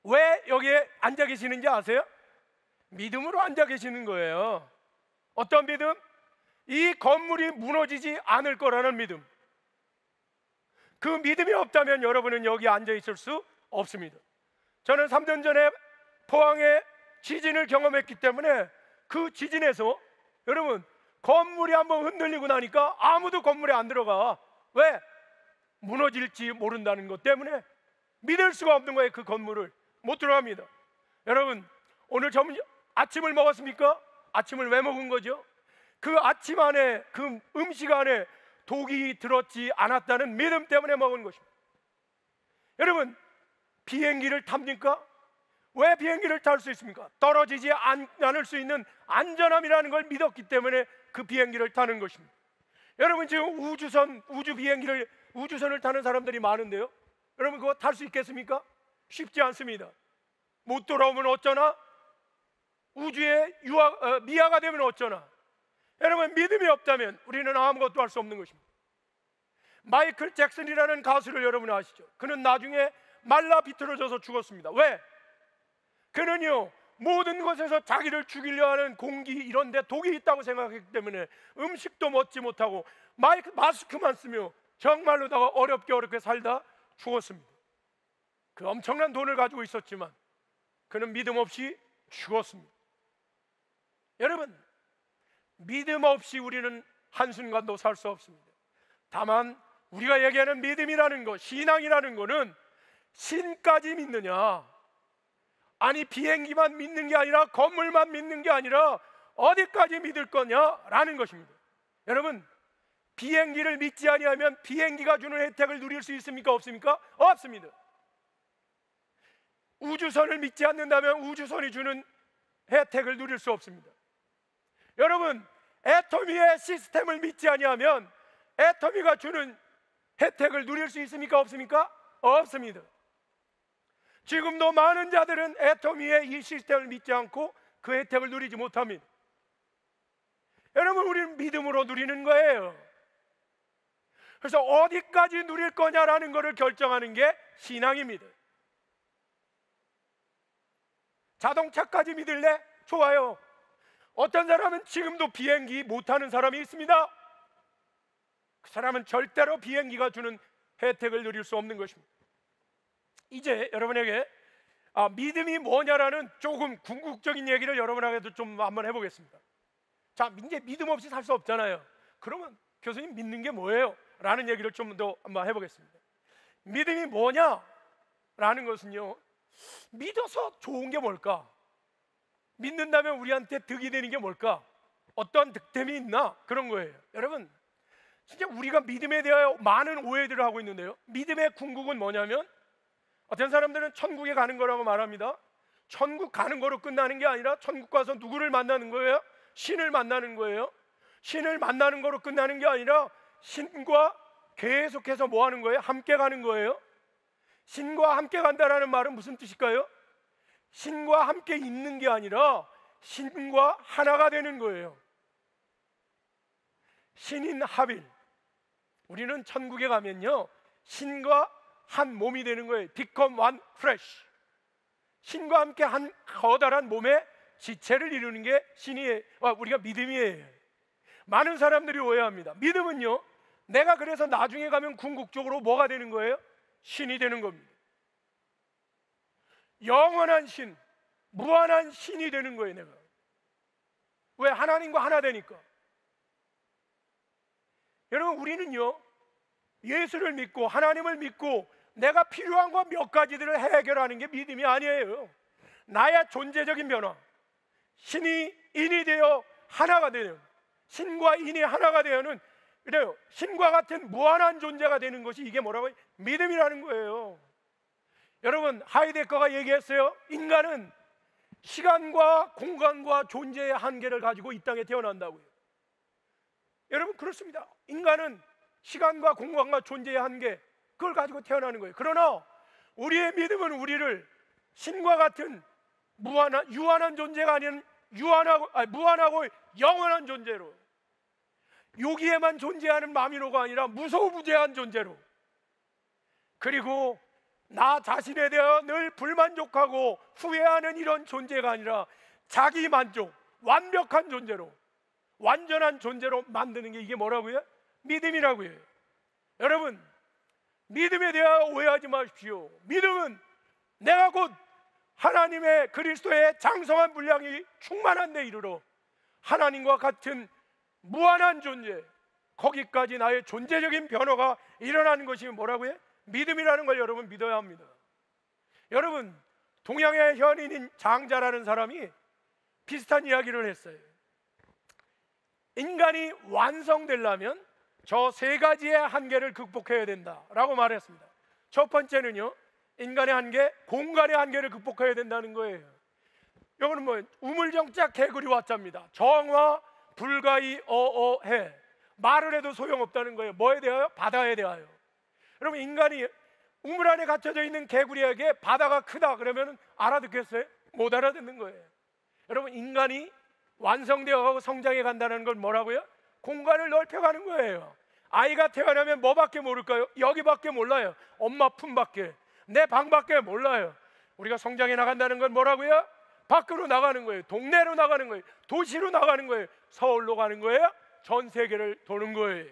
왜 여기에 앉아 계시는지 아세요? 믿음으로 앉아 계시는 거예요. 어떤 믿음? 이 건물이 무너지지 않을 거라는 믿음. 그 믿음이 없다면 여러분은 여기 앉아 있을 수 없습니다. 저는 3년 전에 포항에 지진을 경험했기 때문에 그 지진에서 여러분 건물이 한번 흔들리고 나니까 아무도 건물에 안 들어가. 왜? 무너질지 모른다는 것 때문에 믿을 수가 없는 거예요. 그 건물을 못 들어갑니다. 여러분 오늘 아침을 먹었습니까? 아침을 왜 먹은 거죠? 그 아침 안에 그 음식 안에 독이 들었지 않았다는 믿음 때문에 먹은 것입니다. 여러분 비행기를 탑니까? 왜 비행기를 탈 수 있습니까? 떨어지지 않을 수 있는 안전함이라는 걸 믿었기 때문에 그 비행기를 타는 것입니다. 여러분 지금 우주선을 타는 사람들이 많은데요, 여러분 그거 탈 수 있겠습니까? 쉽지 않습니다. 못 돌아오면 어쩌나? 우주에 미아가 되면 어쩌나? 여러분 믿음이 없다면 우리는 아무것도 할 수 없는 것입니다. 마이클 잭슨이라는 가수를 여러분 아시죠? 그는 나중에 말라 비틀어져서 죽었습니다. 왜? 그는요 모든 것에서 자기를 죽이려 하는 공기 이런 데 독이 있다고 생각했기 때문에 음식도 먹지 못하고 마스크만 쓰며 정말로다가 어렵게 살다 죽었습니다. 그 엄청난 돈을 가지고 있었지만 그는 믿음 없이 죽었습니다. 여러분 믿음 없이 우리는 한순간도 살 수 없습니다. 다만 우리가 얘기하는 믿음이라는 것, 신앙이라는 것은 신까지 믿느냐, 아니 비행기만 믿는 게 아니라 건물만 믿는 게 아니라 어디까지 믿을 거냐라는 것입니다. 여러분 비행기를 믿지 아니하면 비행기가 주는 혜택을 누릴 수 있습니까? 없습니까? 없습니다. 우주선을 믿지 않는다면 우주선이 주는 혜택을 누릴 수 없습니다. 여러분 애터미의 시스템을 믿지 아니하면 애터미가 주는 혜택을 누릴 수 있습니까? 없습니까? 없습니다. 지금도 많은 자들은 애터미의 이 시스템을 믿지 않고 그 혜택을 누리지 못합니다. 여러분 우리는 믿음으로 누리는 거예요. 그래서 어디까지 누릴 거냐라는 것을 결정하는 게 신앙입니다. 자동차까지 믿을래? 좋아요. 어떤 사람은 지금도 비행기 못하는 사람이 있습니다. 그 사람은 절대로 비행기가 주는 혜택을 누릴 수 없는 것입니다. 이제 여러분에게 믿음이 뭐냐라는 조금 궁극적인 얘기를 여러분에게도 좀 한번 해보겠습니다. 자, 이제 믿음 없이 살 수 없잖아요. 그러면 교수님 믿는 게 뭐예요? 라는 얘기를 좀 더 한번 해보겠습니다. 믿음이 뭐냐라는 것은요, 믿어서 좋은 게 뭘까? 믿는다면 우리한테 득이 되는 게 뭘까? 어떤 득템이 있나? 그런 거예요. 여러분 진짜 우리가 믿음에 대하여 많은 오해들을 하고 있는데요, 믿음의 궁극은 뭐냐면 어떤 사람들은 천국에 가는 거라고 말합니다. 천국 가는 거로 끝나는 게 아니라 천국 가서 누구를 만나는 거예요? 신을 만나는 거예요. 신을 만나는 거로 끝나는 게 아니라 신과 계속해서 뭐 하는 거예요? 함께 가는 거예요. 신과 함께 간다라는 말은 무슨 뜻일까요? 신과 함께 있는 게 아니라 신과 하나가 되는 거예요. 신인 합일. 우리는 천국에 가면요 신과 한 몸이 되는 거예요. Become one flesh. 신과 함께 한 커다란 몸의 지체를 이루는 게 우리가 믿음이에요. 많은 사람들이 오해합니다. 믿음은요 내가 그래서 나중에 가면 궁극적으로 뭐가 되는 거예요? 신이 되는 겁니다. 영원한 신, 무한한 신이 되는 거예요. 내가 왜? 하나님과 하나 되니까. 여러분 우리는요 예수를 믿고 하나님을 믿고 내가 필요한 거 몇 가지들을 해결하는 게 믿음이 아니에요. 나의 존재적인 변화, 신이 인이 되어 하나가 되는, 신과 인이 하나가 되어는 그래요 신과 같은 무한한 존재가 되는 것이 이게 뭐라고요? 믿음이라는 거예요. 여러분 하이데거가 얘기했어요. 인간은 시간과 공간과 존재의 한계를 가지고 이 땅에 태어난다고요. 여러분 그렇습니다. 인간은 시간과 공간과 존재의 한계, 그걸 가지고 태어나는 거예요. 그러나 우리의 믿음은 우리를 신과 같은 유한한 존재가 아닌 무한하고 영원한 존재로, 여기에만 존재하는 마미노가 아니라 무소부재한 존재로, 그리고 나 자신에 대해 늘 불만족하고 후회하는 이런 존재가 아니라 자기 만족, 완벽한 존재로, 완전한 존재로 만드는 게 이게 뭐라고요? 믿음이라고요. 여러분, 믿음에 대하여 오해하지 마십시오. 믿음은 내가 곧 하나님의 그리스도의 장성한 분량이 충만한 데 이르러 하나님과 같은 무한한 존재, 거기까지 나의 존재적인 변화가 일어나는 것이 뭐라고요? 믿음이라는 걸 여러분 믿어야 합니다. 여러분, 동양의 현인인 장자라는 사람이 비슷한 이야기를 했어요. 인간이 완성되려면 저 세 가지의 한계를 극복해야 된다라고 말했습니다. 첫 번째는요, 인간의 한계, 공간의 한계를 극복해야 된다는 거예요. 이거는 뭐 우물정자 개구리 와자입니다. 정화 불가이 어어해. 말을 해도 소용없다는 거예요. 뭐에 대하여? 바다에 대하여. 여러분, 인간이 우물 안에 갇혀져 있는 개구리에게 바다가 크다 그러면 알아듣겠어요? 못 알아듣는 거예요. 여러분, 인간이 완성되어 가고 성장해 간다는 건 뭐라고요? 공간을 넓혀가는 거예요. 아이가 태어나면 뭐밖에 모를까요? 여기밖에 몰라요. 엄마 품밖에, 내 방밖에 몰라요. 우리가 성장해 나간다는 건 뭐라고요? 밖으로 나가는 거예요. 동네로 나가는 거예요. 도시로 나가는 거예요. 서울로 가는 거예요. 전 세계를 도는 거예요.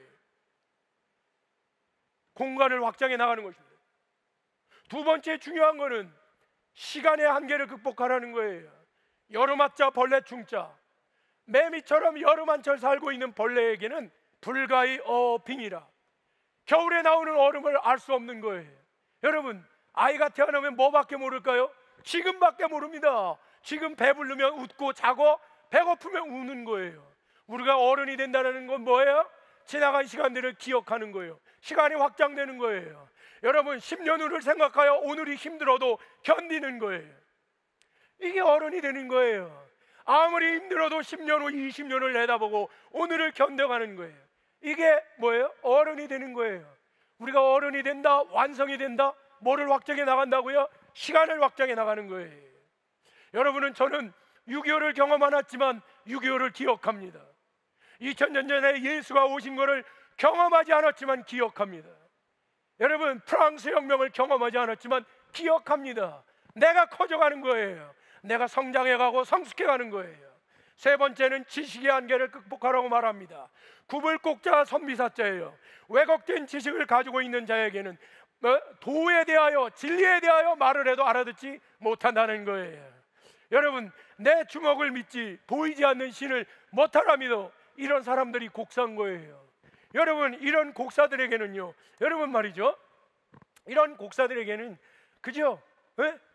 공간을 확장해 나가는 것입니다. 두 번째 중요한 거는 시간의 한계를 극복하라는 거예요. 여름하자 벌레 충자. 매미처럼 여름 한철 살고 있는 벌레에게는 불가이 어빙이라. 겨울에 나오는 얼음을 알 수 없는 거예요. 여러분, 아이가 태어나면 뭐밖에 모를까요? 지금밖에 모릅니다. 지금 배부르면 웃고 자고 배고프면 우는 거예요. 우리가 어른이 된다는 건 뭐예요? 지나간 시간들을 기억하는 거예요. 시간이 확장되는 거예요. 여러분, 10년 후를 생각하여 오늘이 힘들어도 견디는 거예요. 이게 어른이 되는 거예요. 아무리 힘들어도 10년 후 20년을 내다보고 오늘을 견뎌가는 거예요. 이게 뭐예요? 어른이 되는 거예요. 우리가 어른이 된다, 완성이 된다, 뭐를 확장해 나간다고요? 시간을 확장해 나가는 거예요. 여러분은, 저는 6.25를 경험 안 했지만 6.25를 기억합니다. 2000년 전에 예수가 오신 것을 경험하지 않았지만 기억합니다. 여러분, 프랑스 혁명을 경험하지 않았지만 기억합니다. 내가 커져가는 거예요. 내가 성장해가고 성숙해가는 거예요. 세 번째는 지식의 한계를 극복하라고 말합니다. 구불국자 선비사자예요. 왜곡된 지식을 가지고 있는 자에게는 도에 대하여, 진리에 대하여 말을 해도 알아듣지 못한다는 거예요. 여러분, 내 주먹을 믿지 보이지 않는 신을 못하라 믿어. 이런 사람들이 곡사인 거예요. 여러분, 이런 곡사들에게는요, 여러분 말이죠, 이런 곡사들에게는 그죠?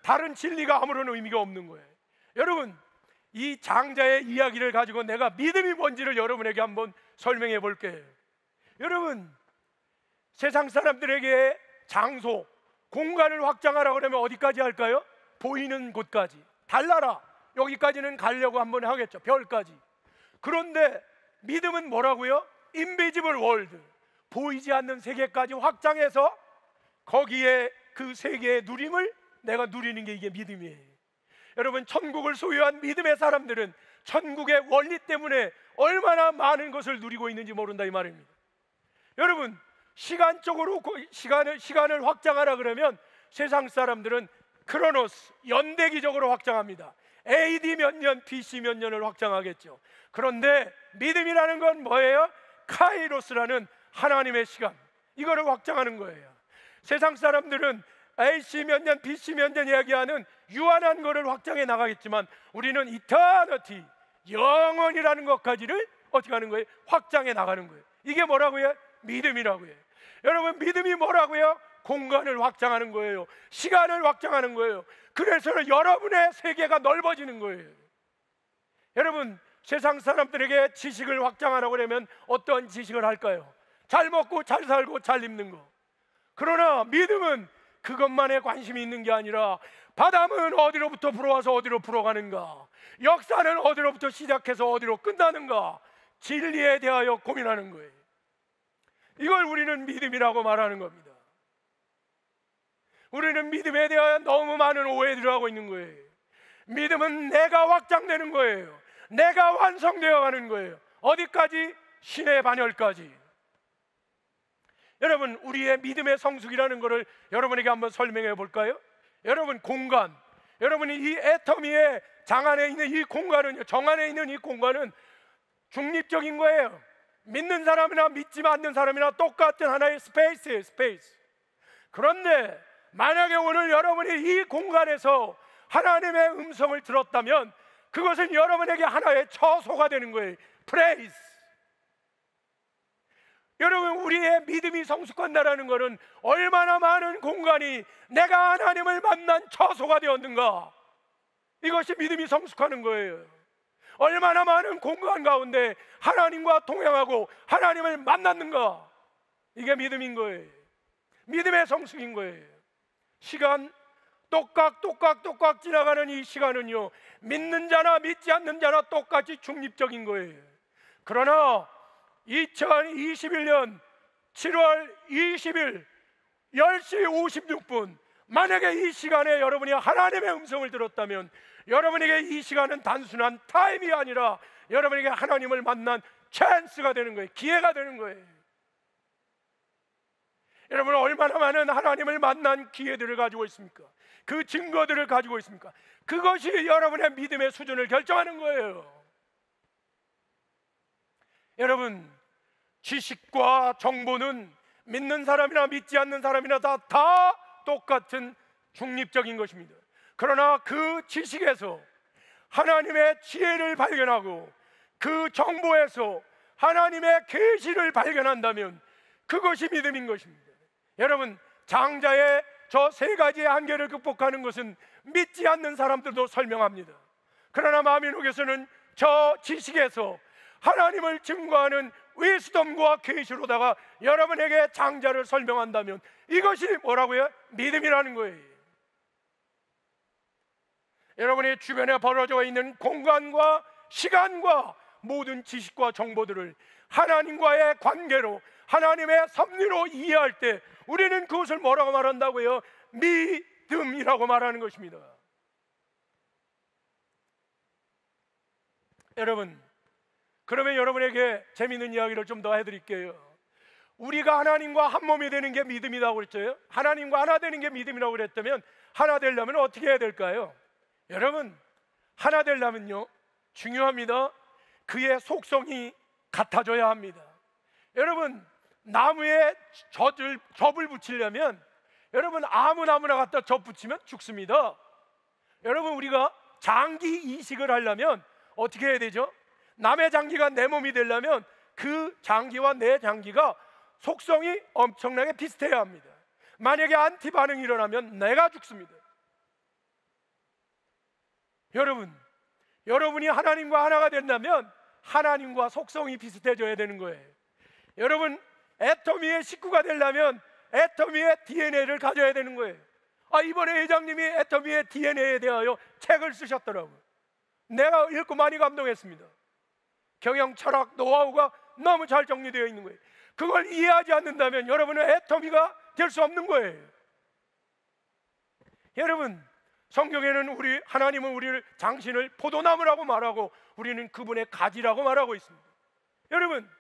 다른 진리가 아무런 의미가 없는 거예요. 여러분, 이 장자의 이야기를 가지고 내가 믿음이 뭔지를 여러분에게 한번 설명해 볼게요. 여러분, 세상 사람들에게 장소, 공간을 확장하라 그러면 어디까지 할까요? 보이는 곳까지. 달나라, 여기까지는 가려고 한번 하겠죠. 별까지. 그런데 믿음은 뭐라고요? 인비지블 월드, 보이지 않는 세계까지 확장해서 거기에 그 세계의 누림을 내가 누리는 게 이게 믿음이에요. 여러분, 천국을 소유한 믿음의 사람들은 천국의 원리 때문에 얼마나 많은 것을 누리고 있는지 모른다 이 말입니다. 여러분, 시간적으로 시간을 확장하라 그러면 세상 사람들은 크로노스, 연대기적으로 확장합니다. AD 몇 년, BC 몇 년을 확장하겠죠. 그런데 믿음이라는 건 뭐예요? 카이로스라는 하나님의 시간, 이거를 확장하는 거예요. 세상 사람들은 AC 몇 년, BC 몇 년 이야기하는 유한한 거를 확장해 나가겠지만 우리는 이터너티, 영원이라는 것까지를 어떻게 하는 거예요? 확장해 나가는 거예요. 이게 뭐라고요? 믿음이라고요. 여러분, 믿음이 뭐라고요? 공간을 확장하는 거예요. 시간을 확장하는 거예요. 그래서 여러분의 세계가 넓어지는 거예요. 여러분, 세상 사람들에게 지식을 확장하라고 하면 어떤 지식을 할까요? 잘 먹고 잘 살고 잘 입는 거. 그러나 믿음은 그것만에 관심이 있는 게 아니라 바람은 어디로부터 불어와서 어디로 불어가는가, 역사는 어디로부터 시작해서 어디로 끝나는가, 진리에 대하여 고민하는 거예요. 이걸 우리는 믿음이라고 말하는 겁니다. 우리는 믿음에 대하여 너무 많은 오해들을 하고 있는 거예요. 믿음은 내가 확장되는 거예요. 내가 완성되어 가는 거예요. 어디까지? 신의 반열까지. 여러분, 우리의 믿음의 성숙이라는 것을 여러분에게 한번 설명해 볼까요? 여러분, 공간, 여러분이 이 애터미의 장 안에 있는 이 공간은, 정 안에 있는 이 공간은 중립적인 거예요. 믿는 사람이나 믿지 않는 사람이나 똑같은 하나의 스페이스예요, 스페이스. 그런데 만약에 오늘 여러분이 이 공간에서 하나님의 음성을 들었다면 그것은 여러분에게 하나의 처소가 되는 거예요. 플레이스. 여러분, 우리의 믿음이 성숙한다라는 것은 얼마나 많은 공간이 내가 하나님을 만난 처소가 되었는가, 이것이 믿음이 성숙하는 거예요. 얼마나 많은 공간 가운데 하나님과 동행하고 하나님을 만났는가, 이게 믿음인 거예요. 믿음의 성숙인 거예요. 시간 똑각 지나가는 이 시간은요, 믿는 자나 믿지 않는 자나 똑같이 중립적인 거예요. 그러나 2021년 7월 20일 10시 56분, 만약에 이 시간에 여러분이 하나님의 음성을 들었다면 여러분에게 이 시간은 단순한 타임이 아니라 여러분에게 하나님을 만난 찬스가 되는 거예요. 기회가 되는 거예요. 여러분, 얼마나 많은 하나님을 만난 기회들을 가지고 있습니까? 그 증거들을 가지고 있습니까? 그것이 여러분의 믿음의 수준을 결정하는 거예요. 여러분, 지식과 정보는 믿는 사람이나 믿지 않는 사람이나 다 똑같은 중립적인 것입니다. 그러나 그 지식에서 하나님의 지혜를 발견하고 그 정보에서 하나님의 계시를 발견한다면 그것이 믿음인 것입니다. 여러분, 장자의 저 세 가지의 한계를 극복하는 것은 믿지 않는 사람들도 설명합니다. 그러나 마미노교에서는 저 지식에서 하나님을 증거하는 위스덤과 계시로다가 여러분에게 장자를 설명한다면 이것이 뭐라고요? 믿음이라는 거예요. 여러분의 주변에 벌어져 있는 공간과 시간과 모든 지식과 정보들을 하나님과의 관계로, 하나님의 섭리로 이해할 때 우리는 그것을 뭐라고 말한다고요? 믿음이라고 말하는 것입니다. 여러분, 그러면 여러분에게 재미있는 이야기를 좀 더 해드릴게요. 우리가 하나님과 한 몸이 되는 게 믿음이라고 그랬죠. 하나님과 하나 되는 게 믿음이라고 그랬다면 하나 되려면 어떻게 해야 될까요? 여러분, 하나 되려면요, 중요합니다. 그의 속성이 같아져야 합니다. 여러분, 나무에 접을 붙이려면 여러분 아무나 갖다 접 붙이면 죽습니다. 여러분, 우리가 장기 이식을 하려면 어떻게 해야 되죠? 남의 장기가 내 몸이 되려면 그 장기와 내 장기가 속성이 엄청나게 비슷해야 합니다. 만약에 안티 반응이 일어나면 내가 죽습니다. 여러분이 하나님과 하나가 된다면 하나님과 속성이 비슷해져야 되는 거예요. 여러분, 애터미의 식구가 되려면 애터미의 DNA를 가져야 되는 거예요. 이번에 회장님이 애터미의 DNA에 대하여 책을 쓰셨더라고요. 내가 읽고 많이 감동했습니다. 경영, 철학, 노하우가 너무 잘 정리되어 있는 거예요. 그걸 이해하지 않는다면 여러분은 애터미가 될 수 없는 거예요. 여러분, 성경에는 하나님은 우리를 당신을 포도나무라고 말하고 우리는 그분의 가지라고 말하고 있습니다. 여러분,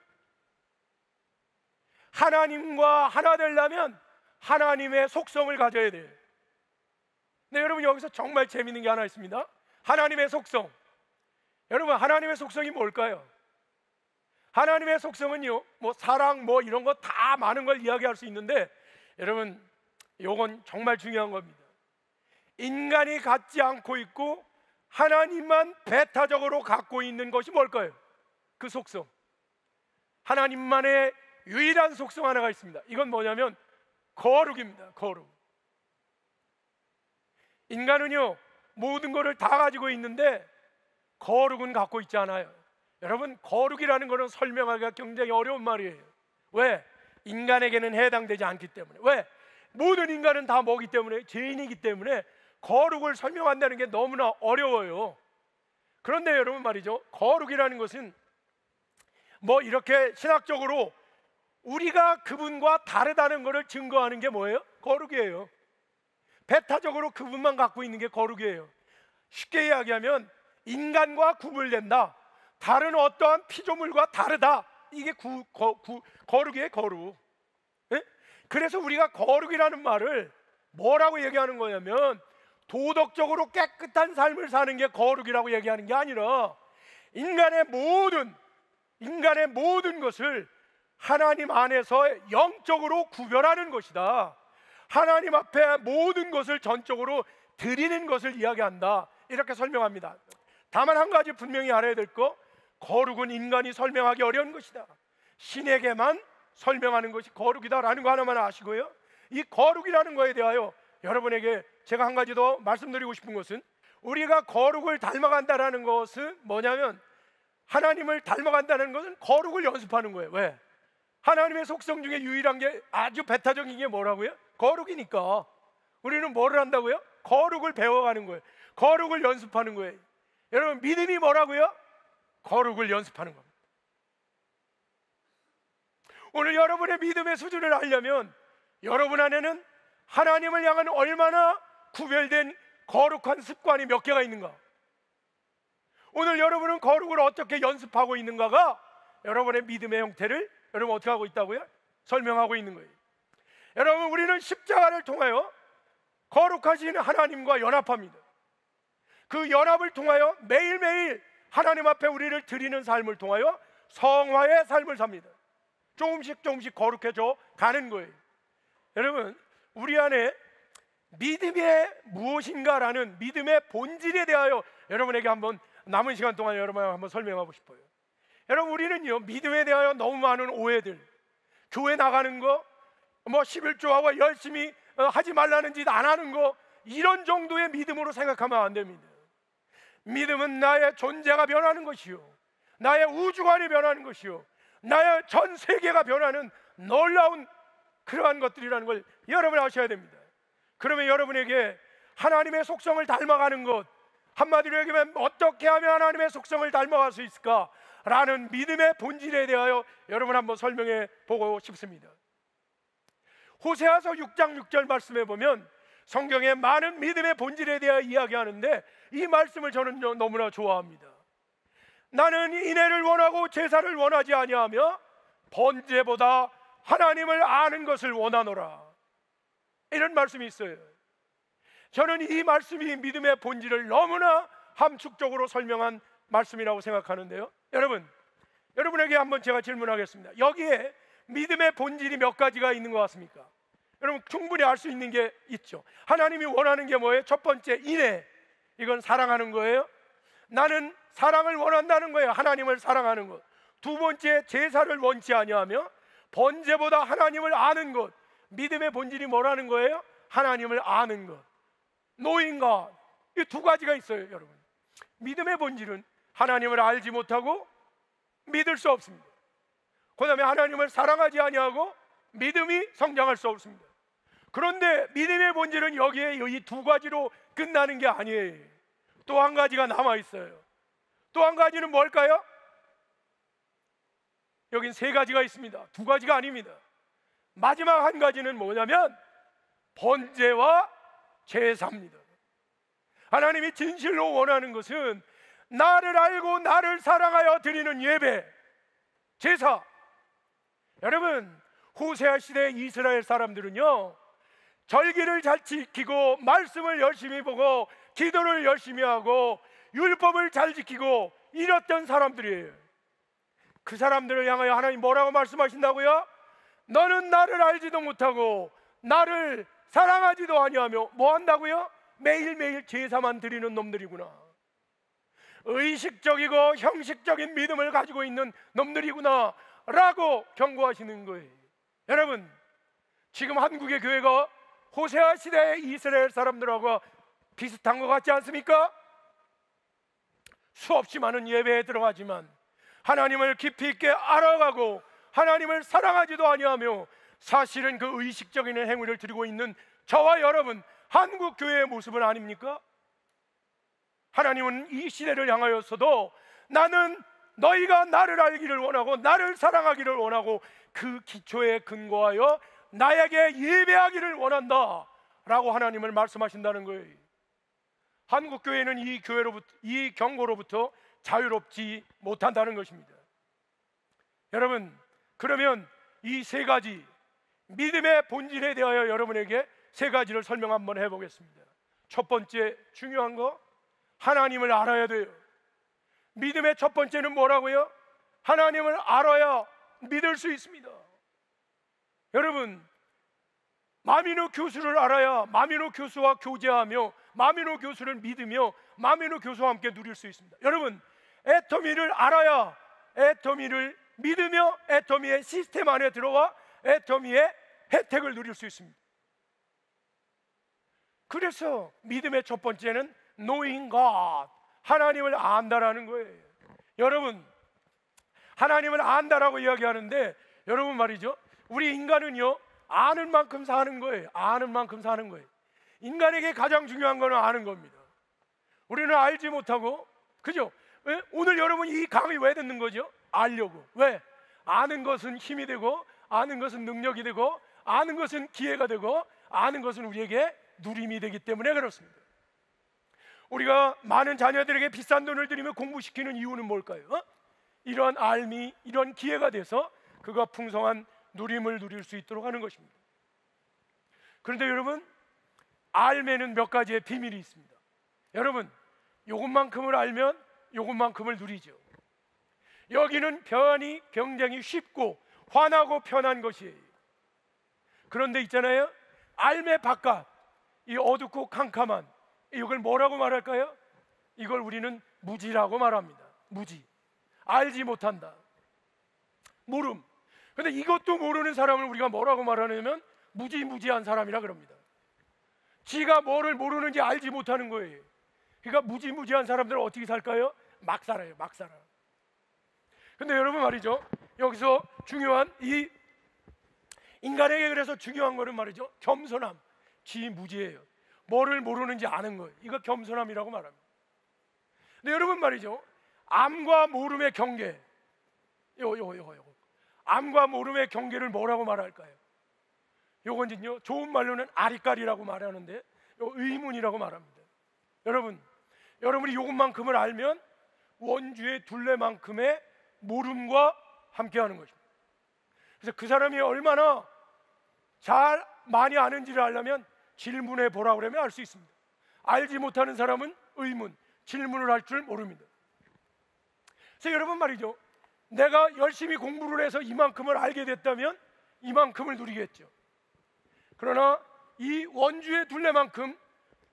하나님과 하나 되려면 하나님의 속성을 가져야 돼요. 근데 여러분, 여기서 정말 재밌는 게 하나 있습니다. 하나님의 속성. 여러분, 하나님의 속성이 뭘까요? 하나님의 속성은요, 사랑 이런 거 다 많은 걸 이야기할 수 있는데 여러분, 이건 정말 중요한 겁니다. 인간이 갖지 않고 있고 하나님만 배타적으로 갖고 있는 것이 뭘까요? 그 속성, 하나님만의 유일한 속성 하나가 있습니다. 이건 뭐냐면 거룩입니다. 거룩. 인간은요, 모든 것을 다 가지고 있는데 거룩은 갖고 있지 않아요. 여러분, 거룩이라는 것은 설명하기가 굉장히 어려운 말이에요. 왜? 인간에게는 해당되지 않기 때문에. 왜? 모든 인간은 다 뭐기 때문에? 죄인이기 때문에 거룩을 설명한다는 게 너무나 어려워요. 그런데 여러분 말이죠, 거룩이라는 것은 이렇게 신학적으로 우리가 그분과 다르다는 것을 증거하는 게 뭐예요? 거룩이에요. 배타적으로 그분만 갖고 있는 게 거룩이에요. 쉽게 이야기하면 인간과 구분된다, 다른 어떠한 피조물과 다르다, 이게 거룩이에요. 거룩. 예? 그래서 우리가 거룩이라는 말을 뭐라고 얘기하는 거냐면, 도덕적으로 깨끗한 삶을 사는 게 거룩이라고 얘기하는 게 아니라 인간의 모든 것을 하나님 안에서 영적으로 구별하는 것이다. 하나님 앞에 모든 것을 전적으로 드리는 것을 이야기한다, 이렇게 설명합니다. 다만 한 가지 분명히 알아야 될 거, 거룩은 인간이 설명하기 어려운 것이다. 신에게만 설명하는 것이 거룩이다라는 거 하나만 아시고요, 이 거룩이라는 거에 대하여 여러분에게 제가 한 가지 더 말씀드리고 싶은 것은, 우리가 거룩을 닮아간다라는 것은 뭐냐면, 하나님을 닮아간다는 것은 거룩을 연습하는 거예요. 왜? 하나님의 속성 중에 유일한 게, 아주 배타적인 게 뭐라고요? 거룩이니까. 우리는 뭐를 한다고요? 거룩을 배워가는 거예요. 거룩을 연습하는 거예요. 여러분, 믿음이 뭐라고요? 거룩을 연습하는 겁니다. 오늘 여러분의 믿음의 수준을 알려면 여러분 안에는 하나님을 향한 얼마나 구별된 거룩한 습관이 몇 개가 있는가, 오늘 여러분은 거룩을 어떻게 연습하고 있는가가 여러분의 믿음의 형태를 여러분 어떻게 하고 있다고요? 설명하고 있는 거예요. 여러분, 우리는 십자가를 통하여 거룩하신 하나님과 연합합니다. 그 연합을 통하여 매일매일 하나님 앞에 우리를 드리는 삶을 통하여 성화의 삶을 삽니다. 조금씩 거룩해져 가는 거예요. 여러분, 우리 안에 믿음이 무엇인가라는 믿음의 본질에 대하여 여러분에게 한번 남은 시간 동안 여러분에게 한번 설명하고 싶어요. 여러분, 우리는요, 믿음에 대하여 너무 많은 오해들, 교회 나가는 거, 11조하고 열심히 하지 말라는 짓 안 하는 거, 이런 정도의 믿음으로 생각하면 안 됩니다. 믿음은 나의 존재가 변하는 것이요, 나의 우주관이 변하는 것이요, 나의 전 세계가 변하는 놀라운 그러한 것들이라는 걸 여러분이 아셔야 됩니다. 그러면 여러분에게 하나님의 속성을 닮아가는 것, 한마디로 얘기하면 어떻게 하면 하나님의 속성을 닮아갈 수 있을까라는 믿음의 본질에 대하여 여러분 한번 설명해 보고 싶습니다. 호세아서 6장 6절 말씀에 보면 성경에 많은 믿음의 본질에 대하여 이야기하는데, 이 말씀을 저는 너무나 좋아합니다. 나는 인애를 원하고 제사를 원하지 아니하며 번제보다 하나님을 아는 것을 원하노라, 이런 말씀이 있어요. 저는 이 말씀이 믿음의 본질을 너무나 함축적으로 설명한 말씀이라고 생각하는데요. 여러분에게 한번 제가 질문하겠습니다. 여기에 믿음의 본질이 몇 가지가 있는 것 같습니까? 여러분, 충분히 알 수 있는 게 있죠. 하나님이 원하는 게 뭐예요? 첫 번째, 인애. 이건 사랑하는 거예요. 나는 사랑을 원한다는 거예요. 하나님을 사랑하는 것. 두 번째, 제사를 원치 아니하며 번제보다 하나님을 아는 것. 믿음의 본질이 뭐라는 거예요? 하나님을 아는 것. 노인과 이 두 가지가 있어요. 여러분, 믿음의 본질은 하나님을 알지 못하고 믿을 수 없습니다. 그 다음에 하나님을 사랑하지 아니하고 믿음이 성장할 수 없습니다. 그런데 믿음의 본질은 여기에 이 두 가지로 끝나는 게 아니에요. 또 한 가지가 남아 있어요. 또 한 가지는 뭘까요? 여긴 세 가지가 있습니다. 두 가지가 아닙니다. 마지막 한 가지는 뭐냐면 번제와 제사입니다. 하나님이 진실로 원하는 것은 나를 알고 나를 사랑하여 드리는 예배, 제사. 여러분, 호세아 시대 이스라엘 사람들은요, 절기를 잘 지키고 말씀을 열심히 보고 기도를 열심히 하고 율법을 잘 지키고 이랬던 사람들이에요. 그 사람들을 향하여 하나님 뭐라고 말씀하신다고요? 너는 나를 알지도 못하고 나를 사랑하지도 아니하며 뭐 한다고요? 매일매일 제사만 드리는 놈들이구나, 의식적이고 형식적인 믿음을 가지고 있는 놈들이구나 라고 경고하시는 거예요. 여러분, 지금 한국의 교회가 호세아 시대의 이스라엘 사람들하고 비슷한 것 같지 않습니까? 수없이 많은 예배에 들어가지만 하나님을 깊이 있게 알아가고 하나님을 사랑하지도 아니하며 사실은 그 의식적인 행위를 드리고 있는 저와 여러분, 한국 교회의 모습은 아닙니까? 하나님은 이 시대를 향하여서도 나는 너희가 나를 알기를 원하고 나를 사랑하기를 원하고 그 기초에 근거하여 나에게 예배하기를 원한다 라고 하나님을 말씀하신다는 거예요. 한국 교회는 이 경고로부터 자유롭지 못한다는 것입니다. 여러분, 그러면 이 세 가지, 믿음의 본질에 대하여 여러분에게 세 가지를 설명 한번 해보겠습니다. 첫 번째 중요한 거, 하나님을 알아야 돼요. 믿음의 첫 번째는 뭐라고요? 하나님을 알아야 믿을 수 있습니다. 여러분, 마미노 교수를 알아야 마미노 교수와 교제하며 마미노 교수를 믿으며 마미노 교수와 함께 누릴 수 있습니다. 여러분, 애터미를 알아야 애터미를 믿으며 애터미의 시스템 안에 들어와 애터미의 혜택을 누릴 수 있습니다. 그래서 믿음의 첫 번째는 knowing God, 하나님을 안다라는 거예요. 여러분, 하나님을 안다라고 이야기하는데 여러분 말이죠, 우리 인간은요 아는 만큼 사는 거예요. 아는 만큼 사는 거예요. 인간에게 가장 중요한 거는 아는 겁니다. 우리는 알지 못하고, 그죠? 왜? 오늘 여러분 이 강의 왜 듣는 거죠? 알려고. 왜? 아는 것은 힘이 되고, 아는 것은 능력이 되고, 아는 것은 기회가 되고, 아는 것은 우리에게 누림이 되기 때문에 그렇습니다. 우리가 많은 자녀들에게 비싼 돈을 들이며 공부시키는 이유는 뭘까요? 이런 알미, 이런 기회가 돼서 그가 풍성한 누림을 누릴 수 있도록 하는 것입니다. 그런데 여러분, 알매는 몇 가지의 비밀이 있습니다. 여러분, 요것만큼을 알면 요것만큼을 누리죠. 여기는 변이 굉장히 쉽고 환하고 편한 것이에요. 그런데 있잖아요, 알매 바깥, 이 어둡고 캄캄한, 이걸 뭐라고 말할까요? 이걸 우리는 무지라고 말합니다. 무지. 알지 못한다. 모름. 근데 이것도 모르는 사람을 우리가 뭐라고 말하냐면 무지무지한 사람이라 그럽니다. 지가 뭐를 모르는지 알지 못하는 거예요. 그러니까 무지무지한 사람들은 어떻게 살까요? 막 살아요. 막 살아. 근데 여러분 말이죠, 여기서 중요한 이 인간에게 그래서 중요한 거는 말이죠, 겸손함. 지무지예요. 뭐를 모르는지 아는 거예요. 이거 겸손함이라고 말합니다. 근데 여러분 말이죠, 암과 모름의 경계, 요거 암과 모름의 경계를 뭐라고 말할까요? 요건요, 좋은 말로는 아리까리라고 말하는데 요 의문이라고 말합니다. 여러분이 요것만큼을 알면 원주의 둘레만큼의 모름과 함께하는 것입니다. 그래서 그 사람이 얼마나 잘 많이 아는지를 알려면 질문해 보라 그러면 알 수 있습니다. 알지 못하는 사람은 의문, 질문을 할 줄 모릅니다. 그래서 여러분 말이죠, 내가 열심히 공부를 해서 이만큼을 알게 됐다면 이만큼을 누리겠죠. 그러나 이 원주의 둘레만큼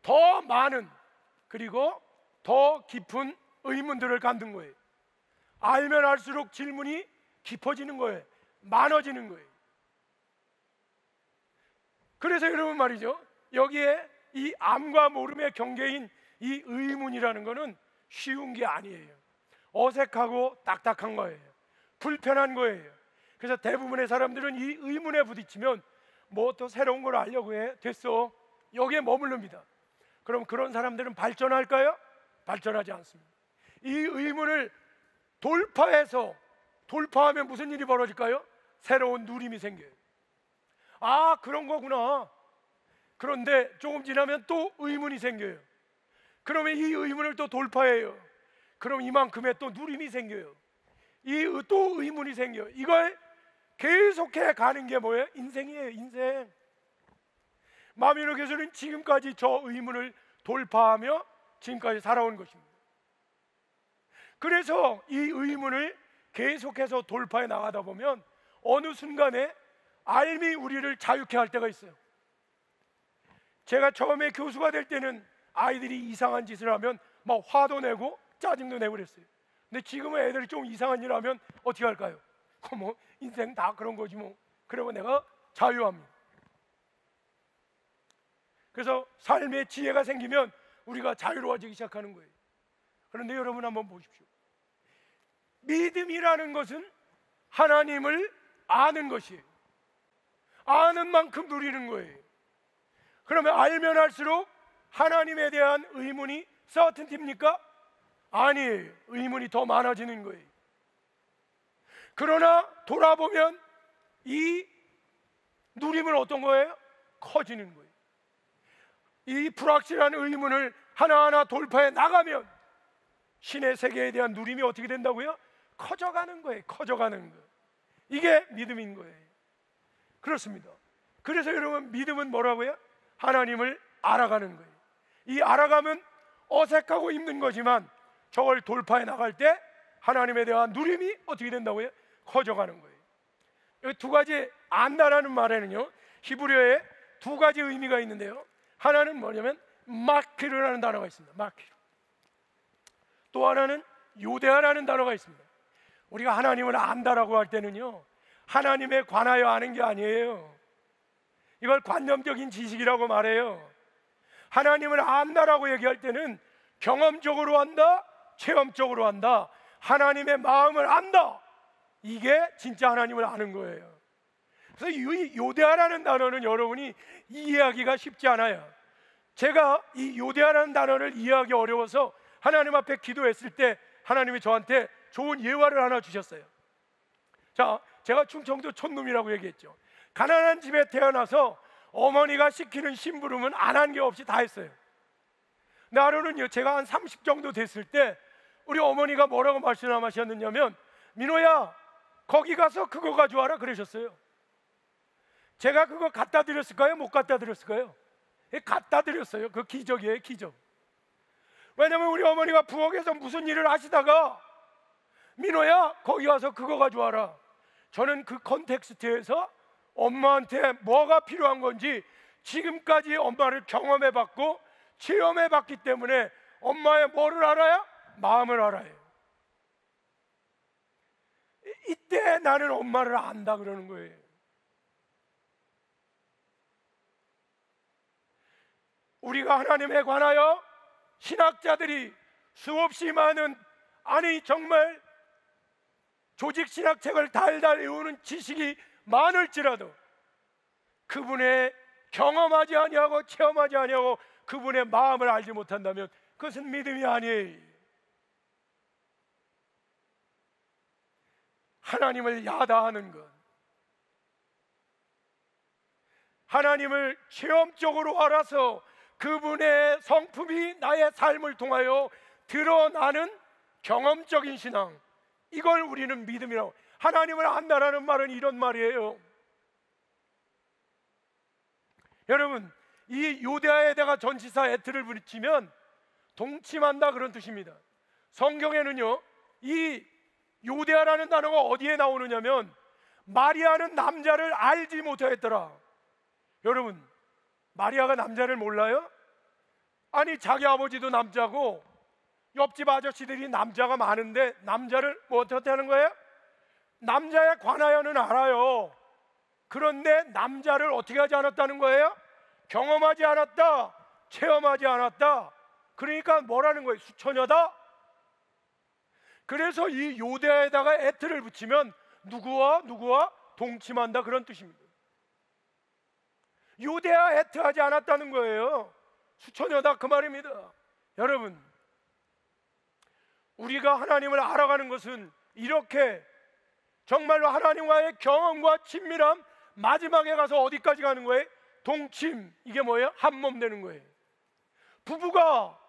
더 많은, 그리고 더 깊은 의문들을 갖는 거예요. 알면 알수록 질문이 깊어지는 거예요. 많아지는 거예요. 그래서 여러분 말이죠, 여기에 이 암과 모름의 경계인 이 의문이라는 것은 쉬운 게 아니에요. 어색하고 딱딱한 거예요. 불편한 거예요. 그래서 대부분의 사람들은 이 의문에 부딪히면 뭐 또 새로운 걸 알려고 해, 됐어, 여기에 머무릅니다. 그럼 그런 사람들은 발전할까요? 발전하지 않습니다. 이 의문을 돌파하면 무슨 일이 벌어질까요? 새로운 누림이 생겨요. 아, 그런 거구나. 그런데 조금 지나면 또 의문이 생겨요. 그러면 이 의문을 또 돌파해요. 그럼 이만큼의 또 누림이 생겨요. 또 의문이 생겨요. 이걸 계속해 가는 게 뭐예요? 인생이에요. 인생. 마미노 교수는 지금까지 저 의문을 돌파하며 지금까지 살아온 것입니다. 그래서 이 의문을 계속해서 돌파해 나가다 보면 어느 순간에 알미 우리를 자유케 할 때가 있어요. 제가 처음에 교수가 될 때는 아이들이 이상한 짓을 하면 막 화도 내고 짜증도 내고 그랬어요. 근데 지금은 애들이 좀 이상한 일을 하면 어떻게 할까요? 뭐 인생 다 그런 거지 뭐. 그리고 내가 자유합니다. 그래서 삶의 지혜가 생기면 우리가 자유로워지기 시작하는 거예요. 그런데 여러분 한번 보십시오. 믿음이라는 것은 하나님을 아는 것이에요. 아는 만큼 누리는 거예요. 그러면 알면 알수록 하나님에 대한 의문이 certainty입니까? 아니에요. 의문이 더 많아지는 거예요. 그러나 돌아보면 이 누림은 어떤 거예요? 커지는 거예요. 이 불확실한 의문을 하나하나 돌파해 나가면 신의 세계에 대한 누림이 어떻게 된다고요? 커져가는 거예요. 커져가는 거예요. 이게 믿음인 거예요. 그렇습니다. 그래서 여러분, 믿음은 뭐라고요? 하나님을 알아가는 거예요. 이 알아가면 어색하고 힘든 거지만 저걸 돌파해 나갈 때 하나님에 대한 누림이 어떻게 된다고요? 커져가는 거예요. 이 두 가지 안다라는 말에는요, 히브리어에 두 가지 의미가 있는데요, 하나는 뭐냐면 마키르라는 단어가 있습니다. 마키르. 또 하나는 요데아라는 단어가 있습니다. 우리가 하나님을 안다라고 할 때는요, 하나님에 관하여 아는 게 아니에요. 이걸 관념적인 지식이라고 말해요. 하나님을 안다라고 얘기할 때는 경험적으로 안다, 체험적으로 안다, 하나님의 마음을 안다, 이게 진짜 하나님을 아는 거예요. 그래서 이 요데아라는 단어는 여러분이 이해하기가 쉽지 않아요. 제가 이 요데아라는 단어를 이해하기 어려워서 하나님 앞에 기도했을 때 하나님이 저한테 좋은 예화를 하나 주셨어요. 자, 제가 충청도 촌놈이라고 얘기했죠. 가난한 집에 태어나서 어머니가 시키는 심부름은 안 한 게 없이 다 했어요. 근데 하루는요, 제가 한 30 정도 됐을 때 우리 어머니가 뭐라고 말씀하셨느냐면, 민호야, 거기 가서 그거 가져와라 그러셨어요. 제가 그거 갖다 드렸을까요? 못 갖다 드렸을까요? 갖다 드렸어요. 그 기적이에요, 기적. 왜냐면 우리 어머니가 부엌에서 무슨 일을 하시다가, 민호야, 거기 가서 그거 가져와라. 저는 그 컨텍스트에서 엄마한테 뭐가 필요한 건지 지금까지 엄마를 경험해봤고 체험해봤기 때문에 엄마의 뭐를 알아요? 마음을 알아요. 이때 나는 엄마를 안다 그러는 거예요. 우리가 하나님에 관하여 신학자들이 수없이 많은, 아니 정말 조직 신학책을 달달 외우는 지식이 많을지라도 그분의 경험하지 아니하고 체험하지 아니하고 그분의 마음을 알지 못한다면 그것은 믿음이 아니에요. 하나님을 야다하는 것, 하나님을 체험적으로 알아서 그분의 성품이 나의 삶을 통하여 드러나는 경험적인 신앙, 이걸 우리는 믿음이라고. 하나님을 안다라는 말은 이런 말이에요. 여러분, 이 요데아에다가 전치사 에트를 붙이면 동침한다 그런 뜻입니다. 성경에는요, 이 요데아라는 단어가 어디에 나오느냐면, 마리아는 남자를 알지 못하였더라. 여러분, 마리아가 남자를 몰라요? 아니, 자기 아버지도 남자고 옆집 아저씨들이 남자가 많은데 남자를 뭐 어떻게 하는 거예요? 남자에 관하여는 알아요. 그런데 남자를 어떻게 하지 않았다는 거예요? 경험하지 않았다, 체험하지 않았다. 그러니까 뭐라는 거예요? 수처녀다. 그래서 이 요데아에다가 에트를 붙이면 누구와 동침한다 그런 뜻입니다. 요데아 에트하지 않았다는 거예요. 수처녀다 그 말입니다. 여러분, 우리가 하나님을 알아가는 것은 이렇게 정말로 하나님과의 경험과 친밀함, 마지막에 가서 어디까지 가는 거예요? 동침. 이게 뭐예요? 한 몸 되는 거예요. 부부가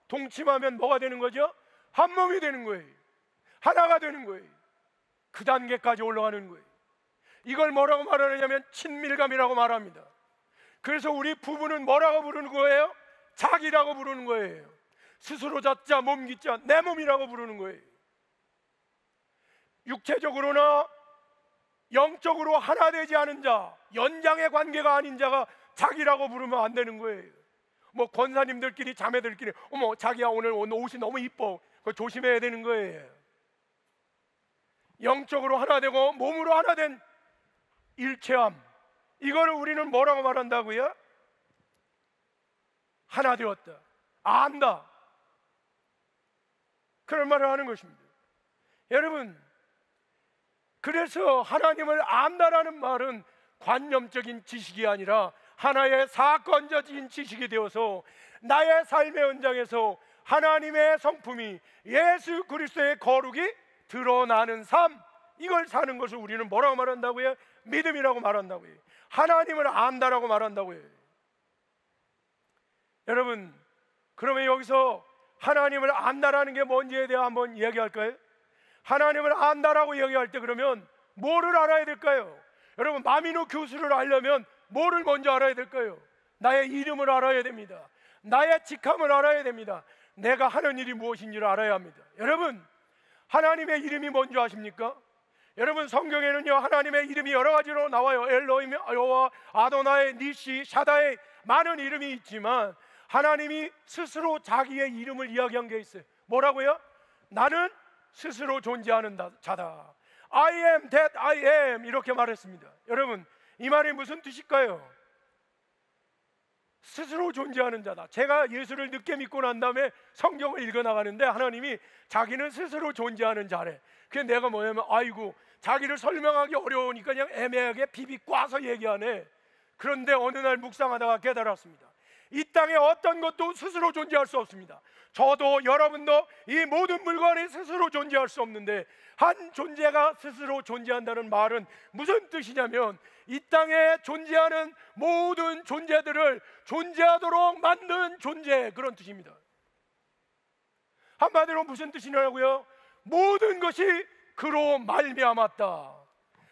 동침하면 뭐가 되는 거죠? 한 몸이 되는 거예요. 하나가 되는 거예요. 그 단계까지 올라가는 거예요. 이걸 뭐라고 말하느냐면 친밀감이라고 말합니다. 그래서 우리 부부는 뭐라고 부르는 거예요? 자기라고 부르는 거예요. 스스로 자자 몸기자 내 몸이라고 부르는 거예요. 육체적으로나 영적으로 하나 되지 않은 자, 연장의 관계가 아닌 자가 자기라고 부르면 안 되는 거예요. 뭐 권사님들끼리 자매들끼리 어머 자기야 오늘 옷이 너무 이뻐, 그거 조심해야 되는 거예요. 영적으로 하나 되고 몸으로 하나 된 일체함, 이거를 우리는 뭐라고 말한다고요? 하나 되었다, 안다, 그런 말을 하는 것입니다. 여러분, 그래서 하나님을 안다라는 말은 관념적인 지식이 아니라 하나의 사건적인 지식이 되어서 나의 삶의 현장에서 하나님의 성품이, 예수 그리스도의 거룩이 드러나는 삶, 이걸 사는 것을 우리는 뭐라고 말한다고요? 믿음이라고 말한다고요. 하나님을 안다라고 말한다고요. 여러분, 그러면 여기서 하나님을 안다라는 게 뭔지에 대해 한번 이야기할까요? 하나님을 안다라고 이야기할 때 그러면 뭐를 알아야 될까요? 여러분, 마미노 교수를 알려면 뭐를 먼저 알아야 될까요? 나의 이름을 알아야 됩니다. 나의 직함을 알아야 됩니다. 내가 하는 일이 무엇인지를 알아야 합니다. 여러분, 하나님의 이름이 뭔지 아십니까? 여러분, 성경에는요 하나님의 이름이 여러 가지로 나와요. 엘로힘, 여호와, 아도나이, 니시, 샤다이, 많은 이름이 있지만 하나님이 스스로 자기의 이름을 이야기한 게 있어요. 뭐라고요? 나는 스스로 존재하는 자다. I am that I am, 이렇게 말했습니다. 여러분, 이 말이 무슨 뜻일까요? 스스로 존재하는 자다. 제가 예수를 늦게 믿고 난 다음에 성경을 읽어나가는데 하나님이 자기는 스스로 존재하는 자래. 그게 내가 뭐냐면, 아이고, 자기를 설명하기 어려우니까 그냥 애매하게 비비 꽈서 얘기하네. 그런데 어느 날 묵상하다가 깨달았습니다. 이 땅에 어떤 것도 스스로 존재할 수 없습니다. 저도 여러분도 이 모든 물건이 스스로 존재할 수 없는데, 한 존재가 스스로 존재한다는 말은 무슨 뜻이냐면, 이 땅에 존재하는 모든 존재들을 존재하도록 만든 존재, 그런 뜻입니다. 한마디로 무슨 뜻이냐고요? 모든 것이 그로 말미암았다,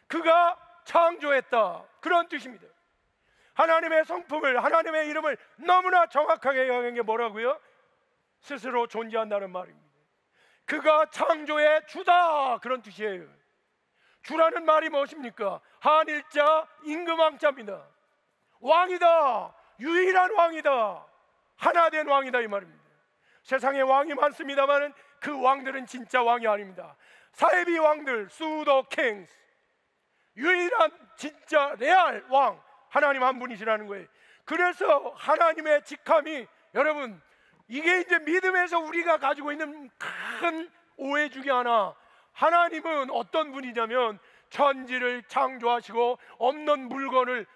그가 창조했다, 그런 뜻입니다. 하나님의 성품을, 하나님의 이름을 너무나 정확하게 이야기한 게 뭐라고요? 스스로 존재한다는 말입니다. 그가 창조의 주다, 그런 뜻이에요. 주라는 말이 무엇입니까? 한일자 임금왕자입니다. 왕이다, 유일한 왕이다, 하나된 왕이다, 이 말입니다. 세상에 왕이 많습니다만 그 왕들은 진짜 왕이 아닙니다. 사이비 왕들, 수도 킹스, 유일한 진짜 레알 왕 하나님 한 분이시라는 거예요. 그래서 하나님의 직함이, 여러분, 이게 이제 믿음에서 우리가 가지고 있는 큰 오해 중에 하나, 하나님은 어떤 분이냐면 천지를 창조하시고 없는 물건을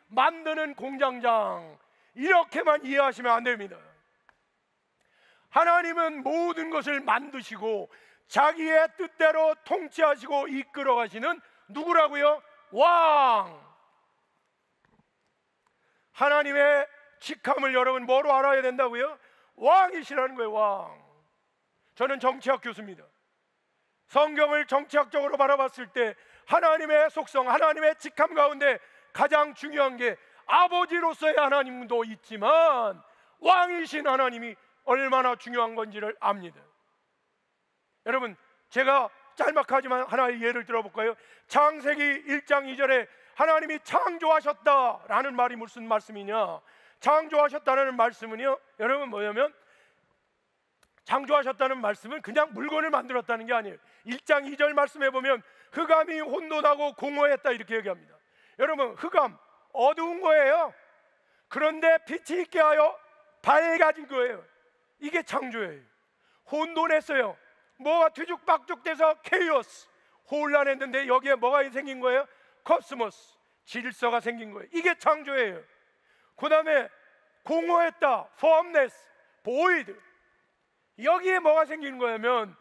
만드는 공장장, 이렇게만 이해하시면 안 됩니다. 하나님은 모든 것을 만드시고 자기의 뜻대로 통치하시고 이끌어 가시는 누구라고요? 왕. 하나님의 직함을 여러분 뭐로 알아야 된다고요? 왕이시라는 거예요, 왕. 저는 정치학 교수입니다. 성경을 정치학적으로 바라봤을 때 하나님의 속성, 하나님의 직함 가운데 가장 중요한 게 아버지로서의 하나님도 있지만 왕이신 하나님이 얼마나 중요한 건지를 압니다. 여러분, 제가 짤막하지만 하나의 예를 들어볼까요? 창세기 1장 2절에 하나님이 창조하셨다라는 말이 무슨 말씀이냐? 창조하셨다는 말씀은요, 여러분, 뭐냐면 창조하셨다는 말씀은 그냥 물건을 만들었다는 게 아니에요. 1장 2절 말씀해 보면 흑암이 혼돈하고 공허했다, 이렇게 얘기합니다. 여러분, 흑암 어두운 거예요. 그런데 빛이 있게 하여 밝아진 거예요. 이게 창조예요. 혼돈했어요. 뭐가 뒤죽박죽돼서 케이오스, 혼란했는데 여기에 뭐가 생긴 거예요? 코스모스, 질서가 생긴 거예요. 이게 창조예요. 그 다음에 공허했다, formless, void. 여기에 뭐가 생기는 거냐면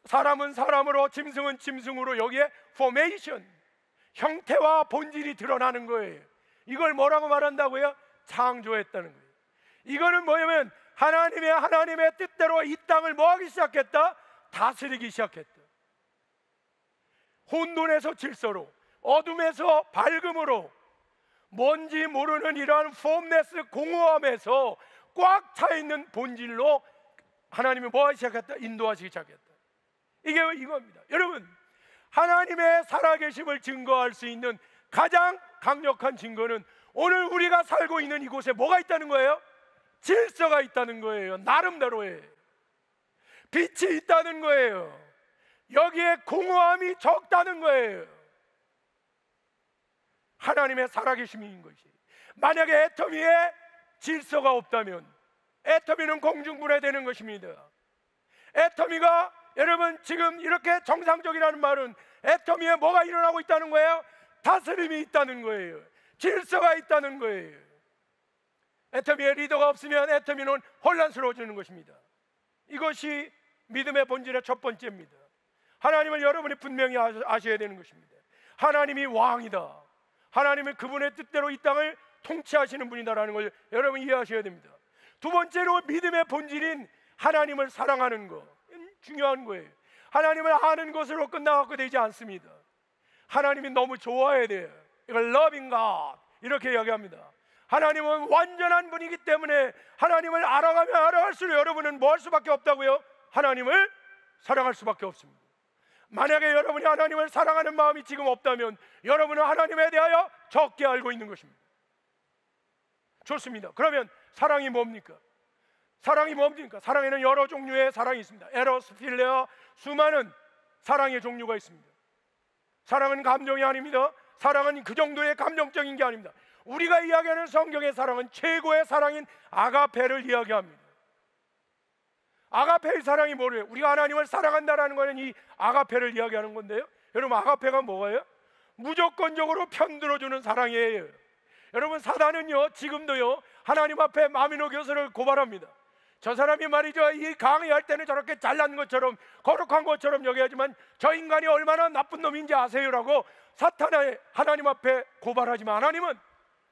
사람은 사람으로, 짐승은 짐승으로, 여기에 formation, 형태와 본질이 드러나는 거예요. 이걸 뭐라고 말한다고요? 창조했다는 거예요. 이거는 뭐냐면 하나님의 뜻대로 이 땅을 뭐하기 시작했다? 다스리기 시작했다. 혼돈에서 질서로, 어둠에서 밝음으로, 뭔지 모르는 이러한 폼네스, 공허함에서 꽉 차 있는 본질로 하나님이 뭐하기 시작했다? 인도하시기 시작했다. 이게 이겁니다. 여러분, 하나님의 살아계심을 증거할 수 있는 가장 강력한 증거는 오늘 우리가 살고 있는 이곳에 뭐가 있다는 거예요? 질서가 있다는 거예요. 나름대로의 빛이 있다는 거예요. 여기에 공허함이 적다는 거예요. 하나님의 살아계심인 것이. 만약에 애터미에 질서가 없다면 애터미는 공중분해되는 것입니다. 애터미가, 여러분, 지금 이렇게 정상적이라는 말은 애터미에 뭐가 일어나고 있다는 거예요? 다스림이 있다는 거예요. 질서가 있다는 거예요. 애터미에 리더가 없으면 애터미는 혼란스러워지는 것입니다. 이것이 믿음의 본질의 첫 번째입니다. 하나님을 여러분이 분명히 아셔야 되는 것입니다. 하나님이 왕이다. 하나님은 그분의 뜻대로 이 땅을 통치하시는 분이다라는 걸 여러분 이해하셔야 됩니다. 두 번째로 믿음의 본질인 하나님을 사랑하는 것, 중요한 거예요. 하나님을 아는 것으로 끝나갖고 되지 않습니다. 하나님이 너무 좋아야 돼요. 이걸 loving God 이렇게 이야기합니다. 하나님은 완전한 분이기 때문에 하나님을 알아가면 알아갈수록 여러분은 뭐 할 수밖에 없다고요? 하나님을 사랑할 수밖에 없습니다. 만약에 여러분이 하나님을 사랑하는 마음이 지금 없다면 여러분은 하나님에 대하여 적게 알고 있는 것입니다. 좋습니다. 그러면 사랑이 뭡니까? 사랑이 뭡니까? 사랑에는 여러 종류의 사랑이 있습니다. 에로스, 필레아, 수많은 사랑의 종류가 있습니다. 사랑은 감정이 아닙니다. 사랑은 그 정도의 감정적인 게 아닙니다. 우리가 이야기하는 성경의 사랑은 최고의 사랑인 아가페를 이야기합니다. 아가페의 사랑이 뭐래요? 우리가 하나님을 사랑한다라는 것은 이 아가페를 이야기하는 건데요. 여러분, 아가페가 뭐예요? 무조건적으로 편들어주는 사랑이에요. 여러분, 사단은요 지금도요 하나님 앞에 마미노 교수를 고발합니다. 저 사람이 말이죠, 이 강의할 때는 저렇게 잘난 것처럼 거룩한 것처럼 여겨야지만 저 인간이 얼마나 나쁜 놈인지 아세요라고 사탄의 하나님 앞에 고발하지만 하나님은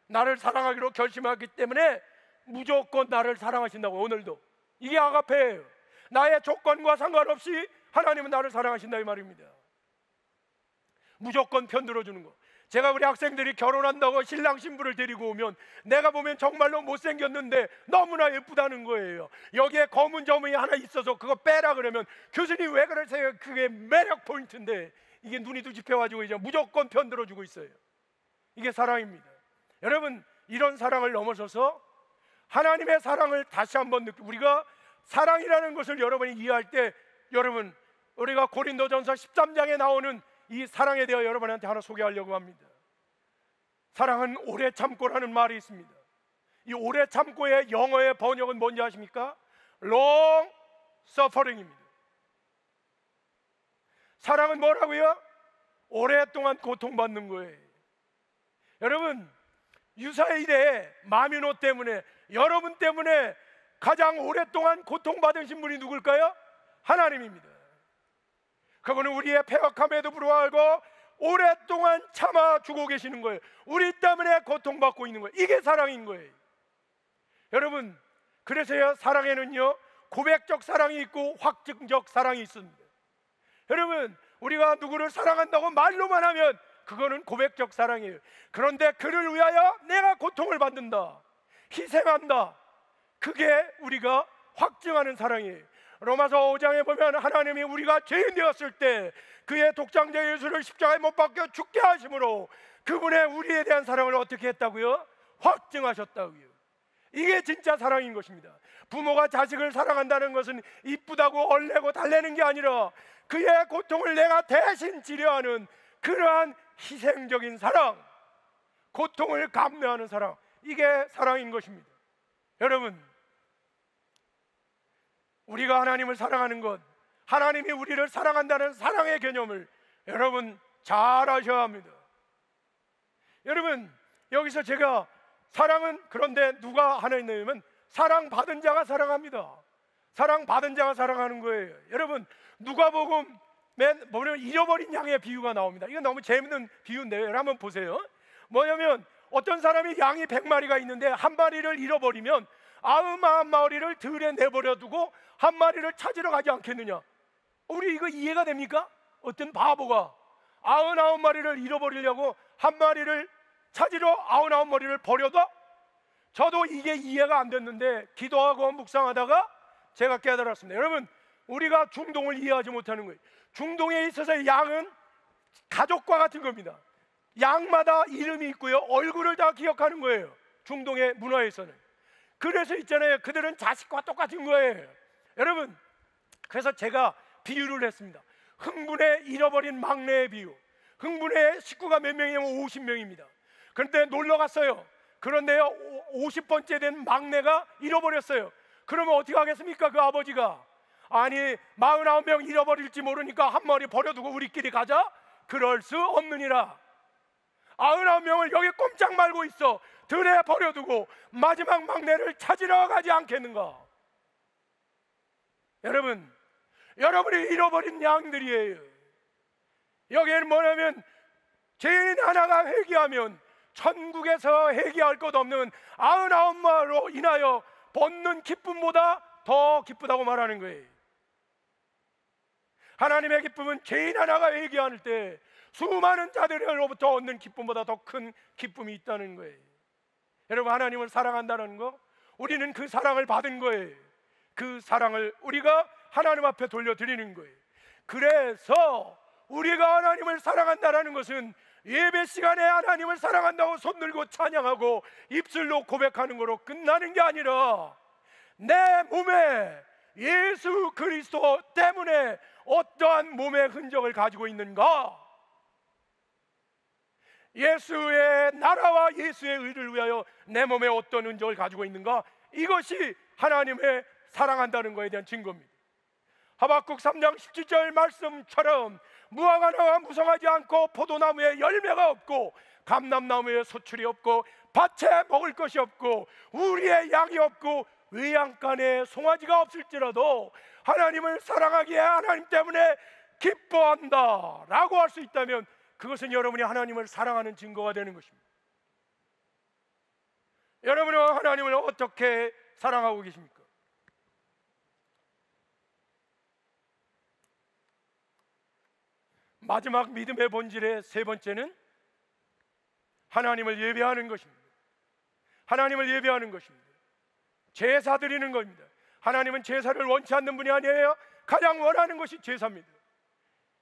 나를 사랑하기로 결심하기 때문에 무조건 나를 사랑하신다고. 오늘도 이게 아가페예요. 나의 조건과 상관없이 하나님은 나를 사랑하신다 이 말입니다. 무조건 편들어주는 거. 제가 우리 학생들이 결혼한다고 신랑 신부를 데리고 오면 내가 보면 정말로 못생겼는데 너무나 예쁘다는 거예요. 여기에 검은 점이 하나 있어서 그거 빼라 그러면 교수님 왜 그러세요? 그게 매력 포인트인데 이게 눈이 뒤집혀가지고 이제 무조건 편들어주고 있어요. 이게 사랑입니다. 여러분, 이런 사랑을 넘어서서 하나님의 사랑을 다시 한번 우리가 사랑이라는 것을 여러분이 이해할 때, 여러분 우리가 고린도전서 13장에 나오는 이 사랑에 대해 여러분한테 하나 소개하려고 합니다. 사랑은 오래 참고라는 말이 있습니다. 이 오래 참고의 영어의 번역은 뭔지 아십니까? long suffering입니다. 사랑은 뭐라고요? 오랫동안 고통받는 거예요. 여러분, 유사일에 마미노 때문에, 여러분 때문에 가장 오랫동안 고통받으신 분이 누굴까요? 하나님입니다. 그분은 우리의 패역함에도 불구하고 오랫동안 참아주고 계시는 거예요. 우리 때문에 고통받고 있는 거예요. 이게 사랑인 거예요. 여러분, 그래서요 사랑에는요 고백적 사랑이 있고 확증적 사랑이 있습니다. 여러분, 우리가 누구를 사랑한다고 말로만 하면 그거는 고백적 사랑이에요. 그런데 그를 위하여 내가 고통을 받는다, 희생한다, 그게 우리가 확증하는 사랑이에요. 로마서 5장에 보면 하나님이 우리가 죄인 되었을 때 그의 독장자 예수를 십자가에 못 박혀 죽게 하심으로 그분의 우리에 대한 사랑을 어떻게 했다고요? 확증하셨다고요. 이게 진짜 사랑인 것입니다. 부모가 자식을 사랑한다는 것은 이쁘다고 얼레고 달래는 게 아니라 그의 고통을 내가 대신 치료하는 그러한 희생적인 사랑, 고통을 감내하는 사랑, 이게 사랑인 것입니다. 여러분, 우리가 하나님을 사랑하는 것, 하나님이 우리를 사랑한다는 사랑의 개념을 여러분 잘 아셔야 합니다. 여러분, 여기서 제가 사랑은 그런데 누가 하나 있냐면 사랑받은 자가 사랑합니다. 사랑받은 자가 사랑하는 거예요. 여러분, 누가복음 보면 잃어버린 양의 비유가 나옵니다. 이건 너무 재밌는 비유인데요. 한번 보세요. 뭐냐면 어떤 사람이 양이 100마리가 있는데 한 마리를 잃어버리면 99마리를 들에 내버려 두고 한 마리를 찾으러 가지 않겠느냐? 우리 이거 이해가 됩니까? 어떤 바보가 99마리를 잃어버리려고 한 마리를 찾으러 99마리를 버려도? 저도 이게 이해가 안 됐는데 기도하고 묵상하다가 제가 깨달았습니다. 여러분, 우리가 중동을 이해하지 못하는 거예요. 중동에 있어서 양은 가족과 같은 겁니다. 양마다 이름이 있고요, 얼굴을 다 기억하는 거예요. 중동의 문화에서는. 그래서 있잖아요, 그들은 자식과 똑같은 거예요. 여러분, 그래서 제가 비유를 했습니다. 흥분에 잃어버린 막내의 비유. 흥분의 식구가 몇 명이냐면 50명입니다. 그런데 놀러 갔어요. 그런데요 50번째 된 막내가 잃어버렸어요. 그러면 어떻게 하겠습니까? 그 아버지가 아니 49명 잃어버릴지 모르니까 한 마리 버려두고 우리끼리 가자? 그럴 수 없느니라. 99명을 여기 꼼짝 말고 있어 들에 버려두고 마지막 막내를 찾으러 가지 않겠는가? 여러분, 여러분이 잃어버린 양들이에요. 여기에는 뭐냐면 죄인 하나가 회개하면 천국에서 회개할 것 없는 99마리로 인하여 받는 기쁨보다 더 기쁘다고 말하는 거예요. 하나님의 기쁨은 죄인 하나가 회개할 때 수많은 자들로부터 얻는 기쁨보다 더 큰 기쁨이 있다는 거예요. 여러분, 하나님을 사랑한다는 거, 우리는 그 사랑을 받은 거예요. 그 사랑을 우리가 하나님 앞에 돌려드리는 거예요. 그래서 우리가 하나님을 사랑한다는 것은 예배 시간에 하나님을 사랑한다고 손 들고 찬양하고 입술로 고백하는 거로 끝나는 게 아니라, 내 몸에 예수 그리스도 때문에 어떠한 몸의 흔적을 가지고 있는가, 예수의 나라와 예수의 의를 위하여 내 몸에 어떤 흔적을 가지고 있는가, 이것이 하나님의 사랑한다는 것에 대한 증거입니다. 하박국 3장 17절 말씀처럼 무화과 나무가 무성하지 않고 포도나무에 열매가 없고 감람나무에 소출이 없고 밭에 먹을 것이 없고 우리의 양이 없고 외양간에 송아지가 없을지라도 하나님을 사랑하기에 하나님 때문에 기뻐한다 라고 할 수 있다면, 그것은 여러분이 하나님을 사랑하는 증거가 되는 것입니다. 여러분은 하나님을 어떻게 사랑하고 계십니까? 마지막 믿음의 본질의 세 번째는 하나님을 예배하는 것입니다. 하나님을 예배하는 것입니다. 제사 드리는 겁니다. 하나님은 제사를 원치 않는 분이 아니에요. 가장 원하는 것이 제사입니다.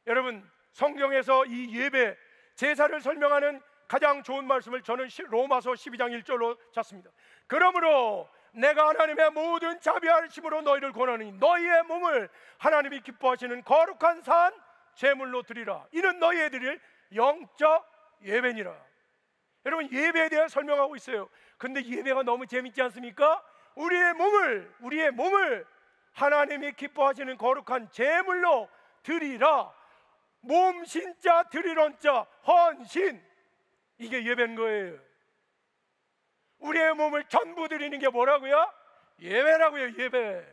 여러분, 성경에서 이 예배, 제사를 설명하는 가장 좋은 말씀을 저는 로마서 12장 1절로 찾습니다. 그러므로 내가 하나님의 모든 자비하심으로 너희를 권하니 너희의 몸을 하나님이 기뻐하시는 거룩한 산 제물로 드리라. 이는 너희의 드릴 영적 예배니라. 여러분, 예배에 대해 설명하고 있어요. 근데 예배가 너무 재밌지 않습니까? 우리의 몸을 하나님이 기뻐하시는 거룩한 제물로 드리라. 몸 신자 드리론자 헌신, 이게 예배인 거예요. 우리의 몸을 전부 드리는 게 뭐라고요? 예배라고요. 예배.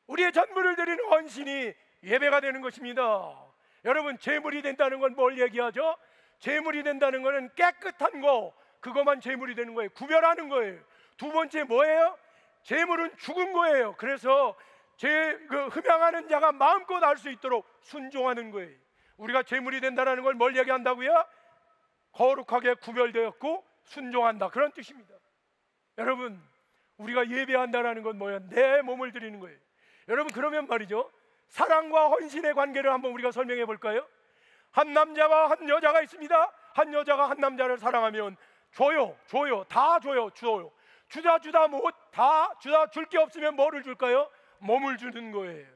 우리의 전부를 드리는 헌신이 예배가 되는 것입니다. 여러분, 제물이 된다는 건 뭘 얘기하죠? 제물이 된다는 것은 깨끗한 거, 그것만 제물이 되는 거예요. 구별하는 거예요. 두 번째 뭐예요? 제물은 죽은 거예요. 그래서 흠양하는 자가 마음껏 알 수 있도록 순종하는 거예요. 우리가 제물이 된다는 걸 뭘 얘기한다고요? 거룩하게 구별되었고 순종한다, 그런 뜻입니다. 여러분, 우리가 예배한다는 건 뭐예요? 내 몸을 드리는 거예요. 여러분, 그러면 말이죠, 사랑과 헌신의 관계를 한번 우리가 설명해 볼까요? 한 남자와 한 여자가 있습니다. 한 여자가 한 남자를 사랑하면 줘요. 다 줘요. 주다 못 다 주다 줄 게 없으면 뭐를 줄까요? 몸을 주는 거예요.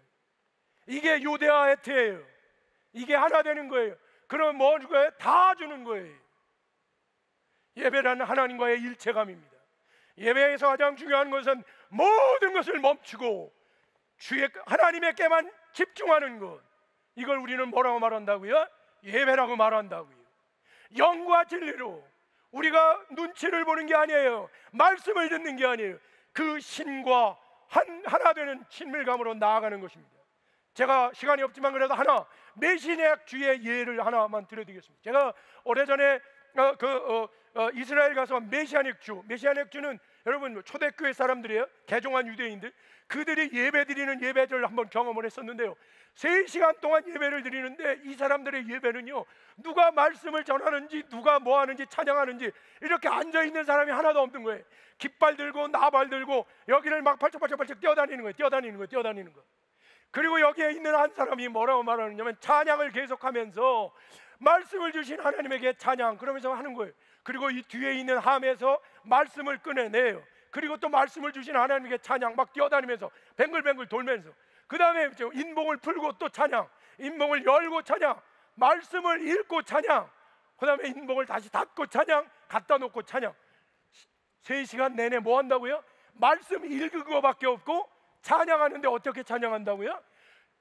이게 유대와 에트예요. 이게 하나 되는 거예요. 그럼 뭐 줄 거예요? 다 주는 거예요. 예배라는 하나님과의 일체감입니다. 예배에서 가장 중요한 것은 모든 것을 멈추고 하나님에게만 집중하는 것, 이걸 우리는 뭐라고 말한다고요? 예배라고 말한다고요. 영과 진리로 우리가 눈치를 보는 게 아니에요. 말씀을 듣는 게 아니에요. 그 신과 하나 되는 친밀감으로 나아가는 것입니다. 제가 시간이 없지만 그래도 메시아주의 예를 하나만 드려드리겠습니다. 제가 오래전에 이스라엘 가서 메시아주는 여러분 초대교회 사람들이에요. 개종한 유대인들. 그들이 예배 드리는 예배를 한번 경험을 했었는데요, 3시간 동안 예배를 드리는데 이 사람들의 예배는요, 누가 말씀을 전하는지 누가 뭐 하는지 찬양하는지 이렇게 앉아있는 사람이 하나도 없는 거예요. 깃발 들고 나발 들고 여기를 막 발짝발짝 뛰어다니는 거예요. 그리고 여기에 있는 한 사람이 뭐라고 말하느냐면 찬양을 계속하면서 말씀을 주신 하나님에게 찬양, 그러면서 하는 거예요. 그리고 이 뒤에 있는 함에서 말씀을 꺼내내요. 그리고 또 말씀을 주신 하나님에게 찬양, 막 뛰어다니면서 뱅글뱅글 돌면서, 그 다음에 인봉을 풀고 또 찬양, 인봉을 열고 찬양, 말씀을 읽고 찬양, 그 다음에 인봉을 다시 닫고 찬양, 갖다 놓고 찬양. 3시간 내내 뭐 한다고요? 말씀 읽은 거밖에 없고 찬양하는데 어떻게 찬양한다고요?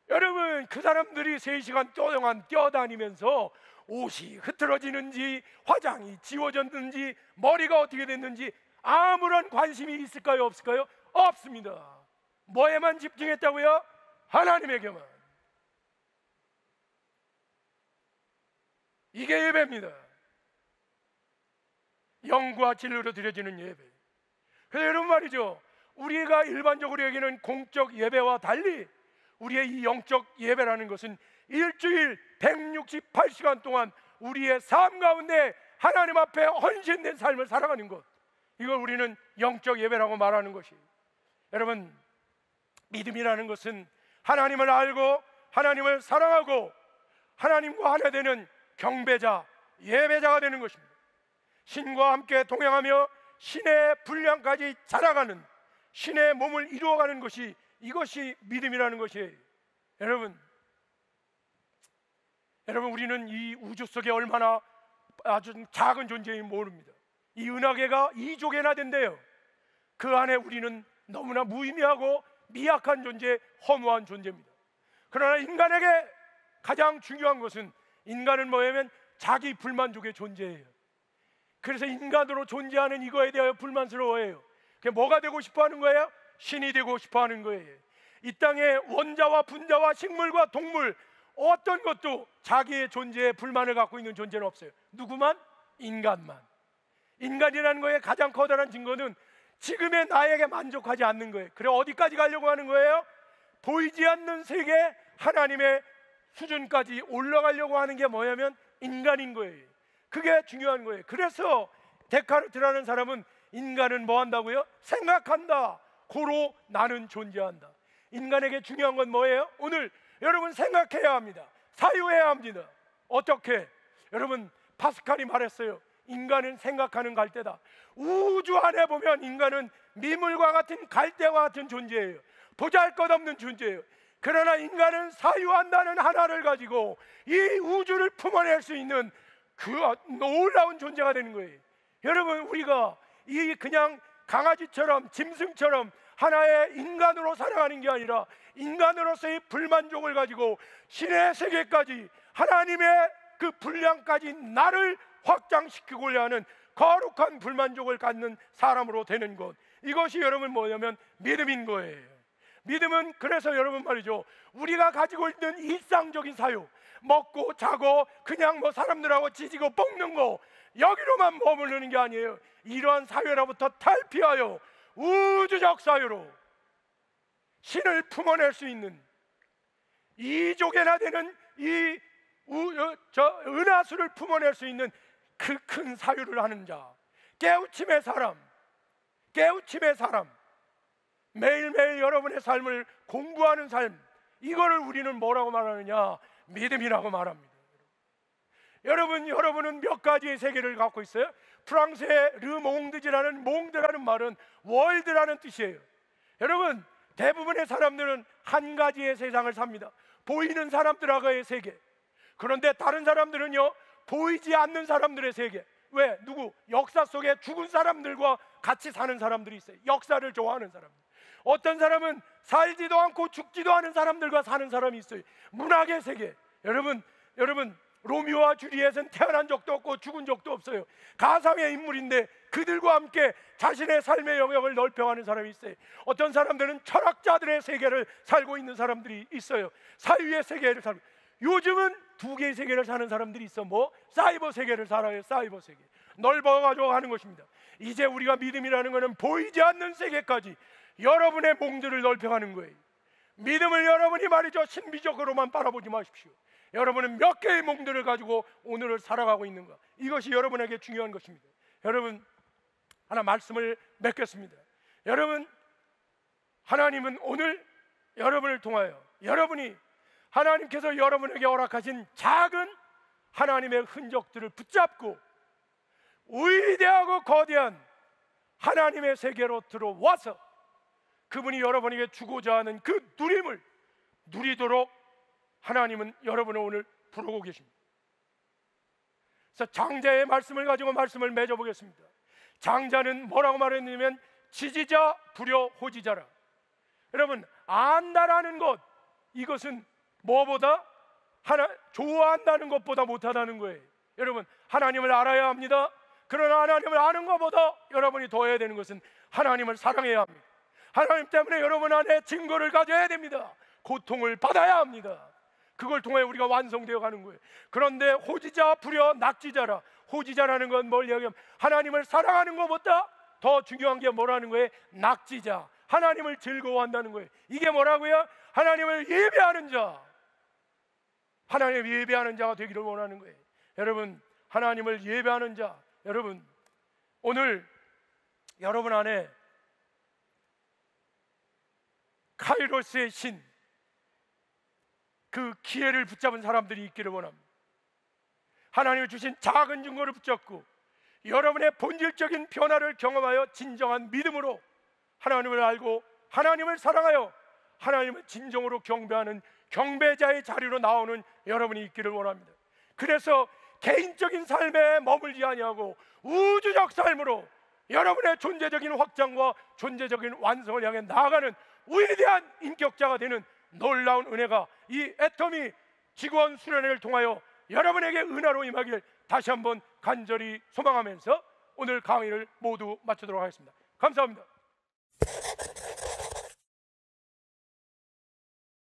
여러분, 그 사람들이 3시간 동안 뛰어다니면서 옷이 흐트러지는지 화장이 지워졌는지 머리가 어떻게 됐는지 아무런 관심이 있을까요? 없을까요? 없습니다. 뭐에만 집중했다고요? 하나님에게만. 이게 예배입니다. 영과 진리로 드려지는 예배. 그래서 여러분 말이죠, 우리가 일반적으로 여기는 공적 예배와 달리 우리의 이 영적 예배라는 것은 일주일 168시간 동안 우리의 삶 가운데 하나님 앞에 헌신된 삶을 살아가는 것, 이걸 우리는 영적 예배라고 말하는 것이. 여러분, 믿음이라는 것은 하나님을 알고 하나님을 사랑하고 하나님과 하나 되는 경배자, 예배자가 되는 것입니다. 신과 함께 동행하며 신의 분량까지 자라가는, 신의 몸을 이루어가는 것이, 이것이 믿음이라는 것이에요. 여러분, 우리는 이 우주 속에 얼마나 아주 작은 존재인지 모릅니다. 이 은하계가 2조 개나 된대요. 그 안에 우리는 너무나 무의미하고 미약한 존재, 허무한 존재입니다. 그러나 인간에게 가장 중요한 것은, 인간은 뭐냐면 자기 불만족의 존재예요. 그래서 인간으로 존재하는 이거에 대하여 불만스러워해요. 그게 뭐가 되고 싶어하는 거예요? 신이 되고 싶어하는 거예요. 이 땅에 원자와 분자와 식물과 동물, 어떤 것도 자기의 존재에 불만을 갖고 있는 존재는 없어요. 누구만? 인간만. 인간이라는 거에 가장 커다란 증거는 지금의 나에게 만족하지 않는 거예요. 그래, 어디까지 가려고 하는 거예요? 보이지 않는 세계 하나님의 수준까지 올라가려고 하는 게 뭐냐면 인간인 거예요. 그게 중요한 거예요. 그래서 데카르트라는 사람은 인간은 뭐 한다고요? 생각한다. 고로 나는 존재한다. 인간에게 중요한 건 뭐예요? 오늘 여러분 생각해야 합니다. 사유해야 합니다. 어떻게? 여러분, 파스칼이 말했어요. 인간은 생각하는 갈대다. 우주 안에 보면 인간은 미물과 같은 갈대와 같은 존재예요. 보잘것없는 존재예요. 그러나 인간은 사유한다는 하나를 가지고 이 우주를 품어낼 수 있는 그 놀라운 존재가 되는 거예요. 여러분, 우리가 이 그냥 강아지처럼 짐승처럼 하나의 인간으로 살아가는 게 아니라 인간으로서의 불만족을 가지고 신의 세계까지, 하나님의 그 분량까지 나를 확장시키고자 하는 거룩한 불만족을 갖는 사람으로 되는 것, 이것이 여러분 뭐냐면 믿음인 거예요. 믿음은 그래서 여러분 말이죠, 우리가 가지고 있는 일상적인 사유, 먹고 자고 그냥 뭐 사람들하고 지지고 볶는 거, 여기로만 머무르는 게 아니에요. 이러한 사유로부터 탈피하여 우주적 사유로 신을 품어낼 수 있는, 2족이나 되는 이 은하수를 품어낼 수 있는 그 큰 사유를 하는 자, 깨우침의 사람, 깨우침의 사람, 매일매일 여러분의 삶을 공부하는 삶, 이거를 우리는 뭐라고 말하느냐? 믿음이라고 말합니다. 여러분은 몇 가지의 세계를 갖고 있어요. 프랑스의 르몽드라는 몽드라는 말은 월드라는 뜻이에요. 여러분, 대부분의 사람들은 한 가지의 세상을 삽니다. 보이는 사람들하고의 세계. 그런데 다른 사람들은요, 보이지 않는 사람들의 세계. 왜? 누구? 역사 속에 죽은 사람들과 같이 사는 사람들이 있어요. 역사를 좋아하는 사람들. 어떤 사람은 살지도 않고 죽지도 않은 사람들과 사는 사람이 있어요. 문학의 세계. 여러분, 로미오와 줄리엣은 태어난 적도 없고 죽은 적도 없어요. 가상의 인물인데 그들과 함께 자신의 삶의 영역을 넓혀가는 사람이 있어요. 어떤 사람들은 철학자들의 세계를 살고 있는 사람들이 있어요. 사유의 세계를 살고. 요즘은 2개의 세계를 사는 사람들이 있어. 뭐? 사이버 세계를 살아요. 사이버 세계. 넓어가지고 하는 것입니다. 이제 우리가 믿음이라는 것은 보이지 않는 세계까지 여러분의 몽들을 넓혀가는 거예요. 믿음을 여러분이 말이죠, 신비적으로만 바라보지 마십시오. 여러분은 몇 개의 몽들을 가지고 오늘을 살아가고 있는가, 이것이 여러분에게 중요한 것입니다. 여러분, 하나 말씀을 맺겠습니다. 여러분, 하나님은 오늘 여러분을 통하여, 여러분이 하나님께서 여러분에게 허락하신 작은 하나님의 흔적들을 붙잡고 위대하고 거대한 하나님의 세계로 들어와서 그분이 여러분에게 주고자 하는 그 누림을 누리도록 하나님은 여러분을 오늘 부르고 계십니다. 그래서 장자의 말씀을 가지고 말씀을 맺어보겠습니다. 장자는 뭐라고 말했냐면 지지자 불여 호지자라. 여러분, 안다라는 것, 이것은 뭐보다 좋아한다는 것보다 못하다는 거예요. 여러분, 하나님을 알아야 합니다. 그러나 하나님을 아는 것보다 여러분이 더 해야 되는 것은 하나님을 사랑해야 합니다. 하나님 때문에 여러분 안에 증거를 가져야 됩니다. 고통을 받아야 합니다. 그걸 통해 우리가 완성되어 가는 거예요. 그런데 호지자 불여 낙지자라. 호지자라는 건 뭘 얘기하면 하나님을 사랑하는 것보다 더 중요한 게 뭐라는 거예요? 낙지자, 하나님을 즐거워한다는 거예요. 이게 뭐라고요? 하나님을 예배하는 자, 하나님을 예배하는 자가 되기를 원하는 거예요. 여러분, 하나님을 예배하는 자, 여러분, 오늘 여러분 안에 카이로스의 신, 그 기회를 붙잡은 사람들이 있기를 원합니다. 하나님이 주신 작은 증거를 붙잡고 여러분의 본질적인 변화를 경험하여 진정한 믿음으로 하나님을 알고 하나님을 사랑하여 하나님을 진정으로 경배하는 경배자의 자리로 나오는 여러분이 있기를 원합니다. 그래서 개인적인 삶에 머물지 아니하고 우주적 삶으로 여러분의 존재적인 확장과 존재적인 완성을 향해 나아가는 위대한 인격자가 되는 놀라운 은혜가 이 애터미 지구원 수련회를 통하여 여러분에게 은혜로 임하길 다시 한번 간절히 소망하면서 오늘 강의를 모두 마치도록 하겠습니다. 감사합니다.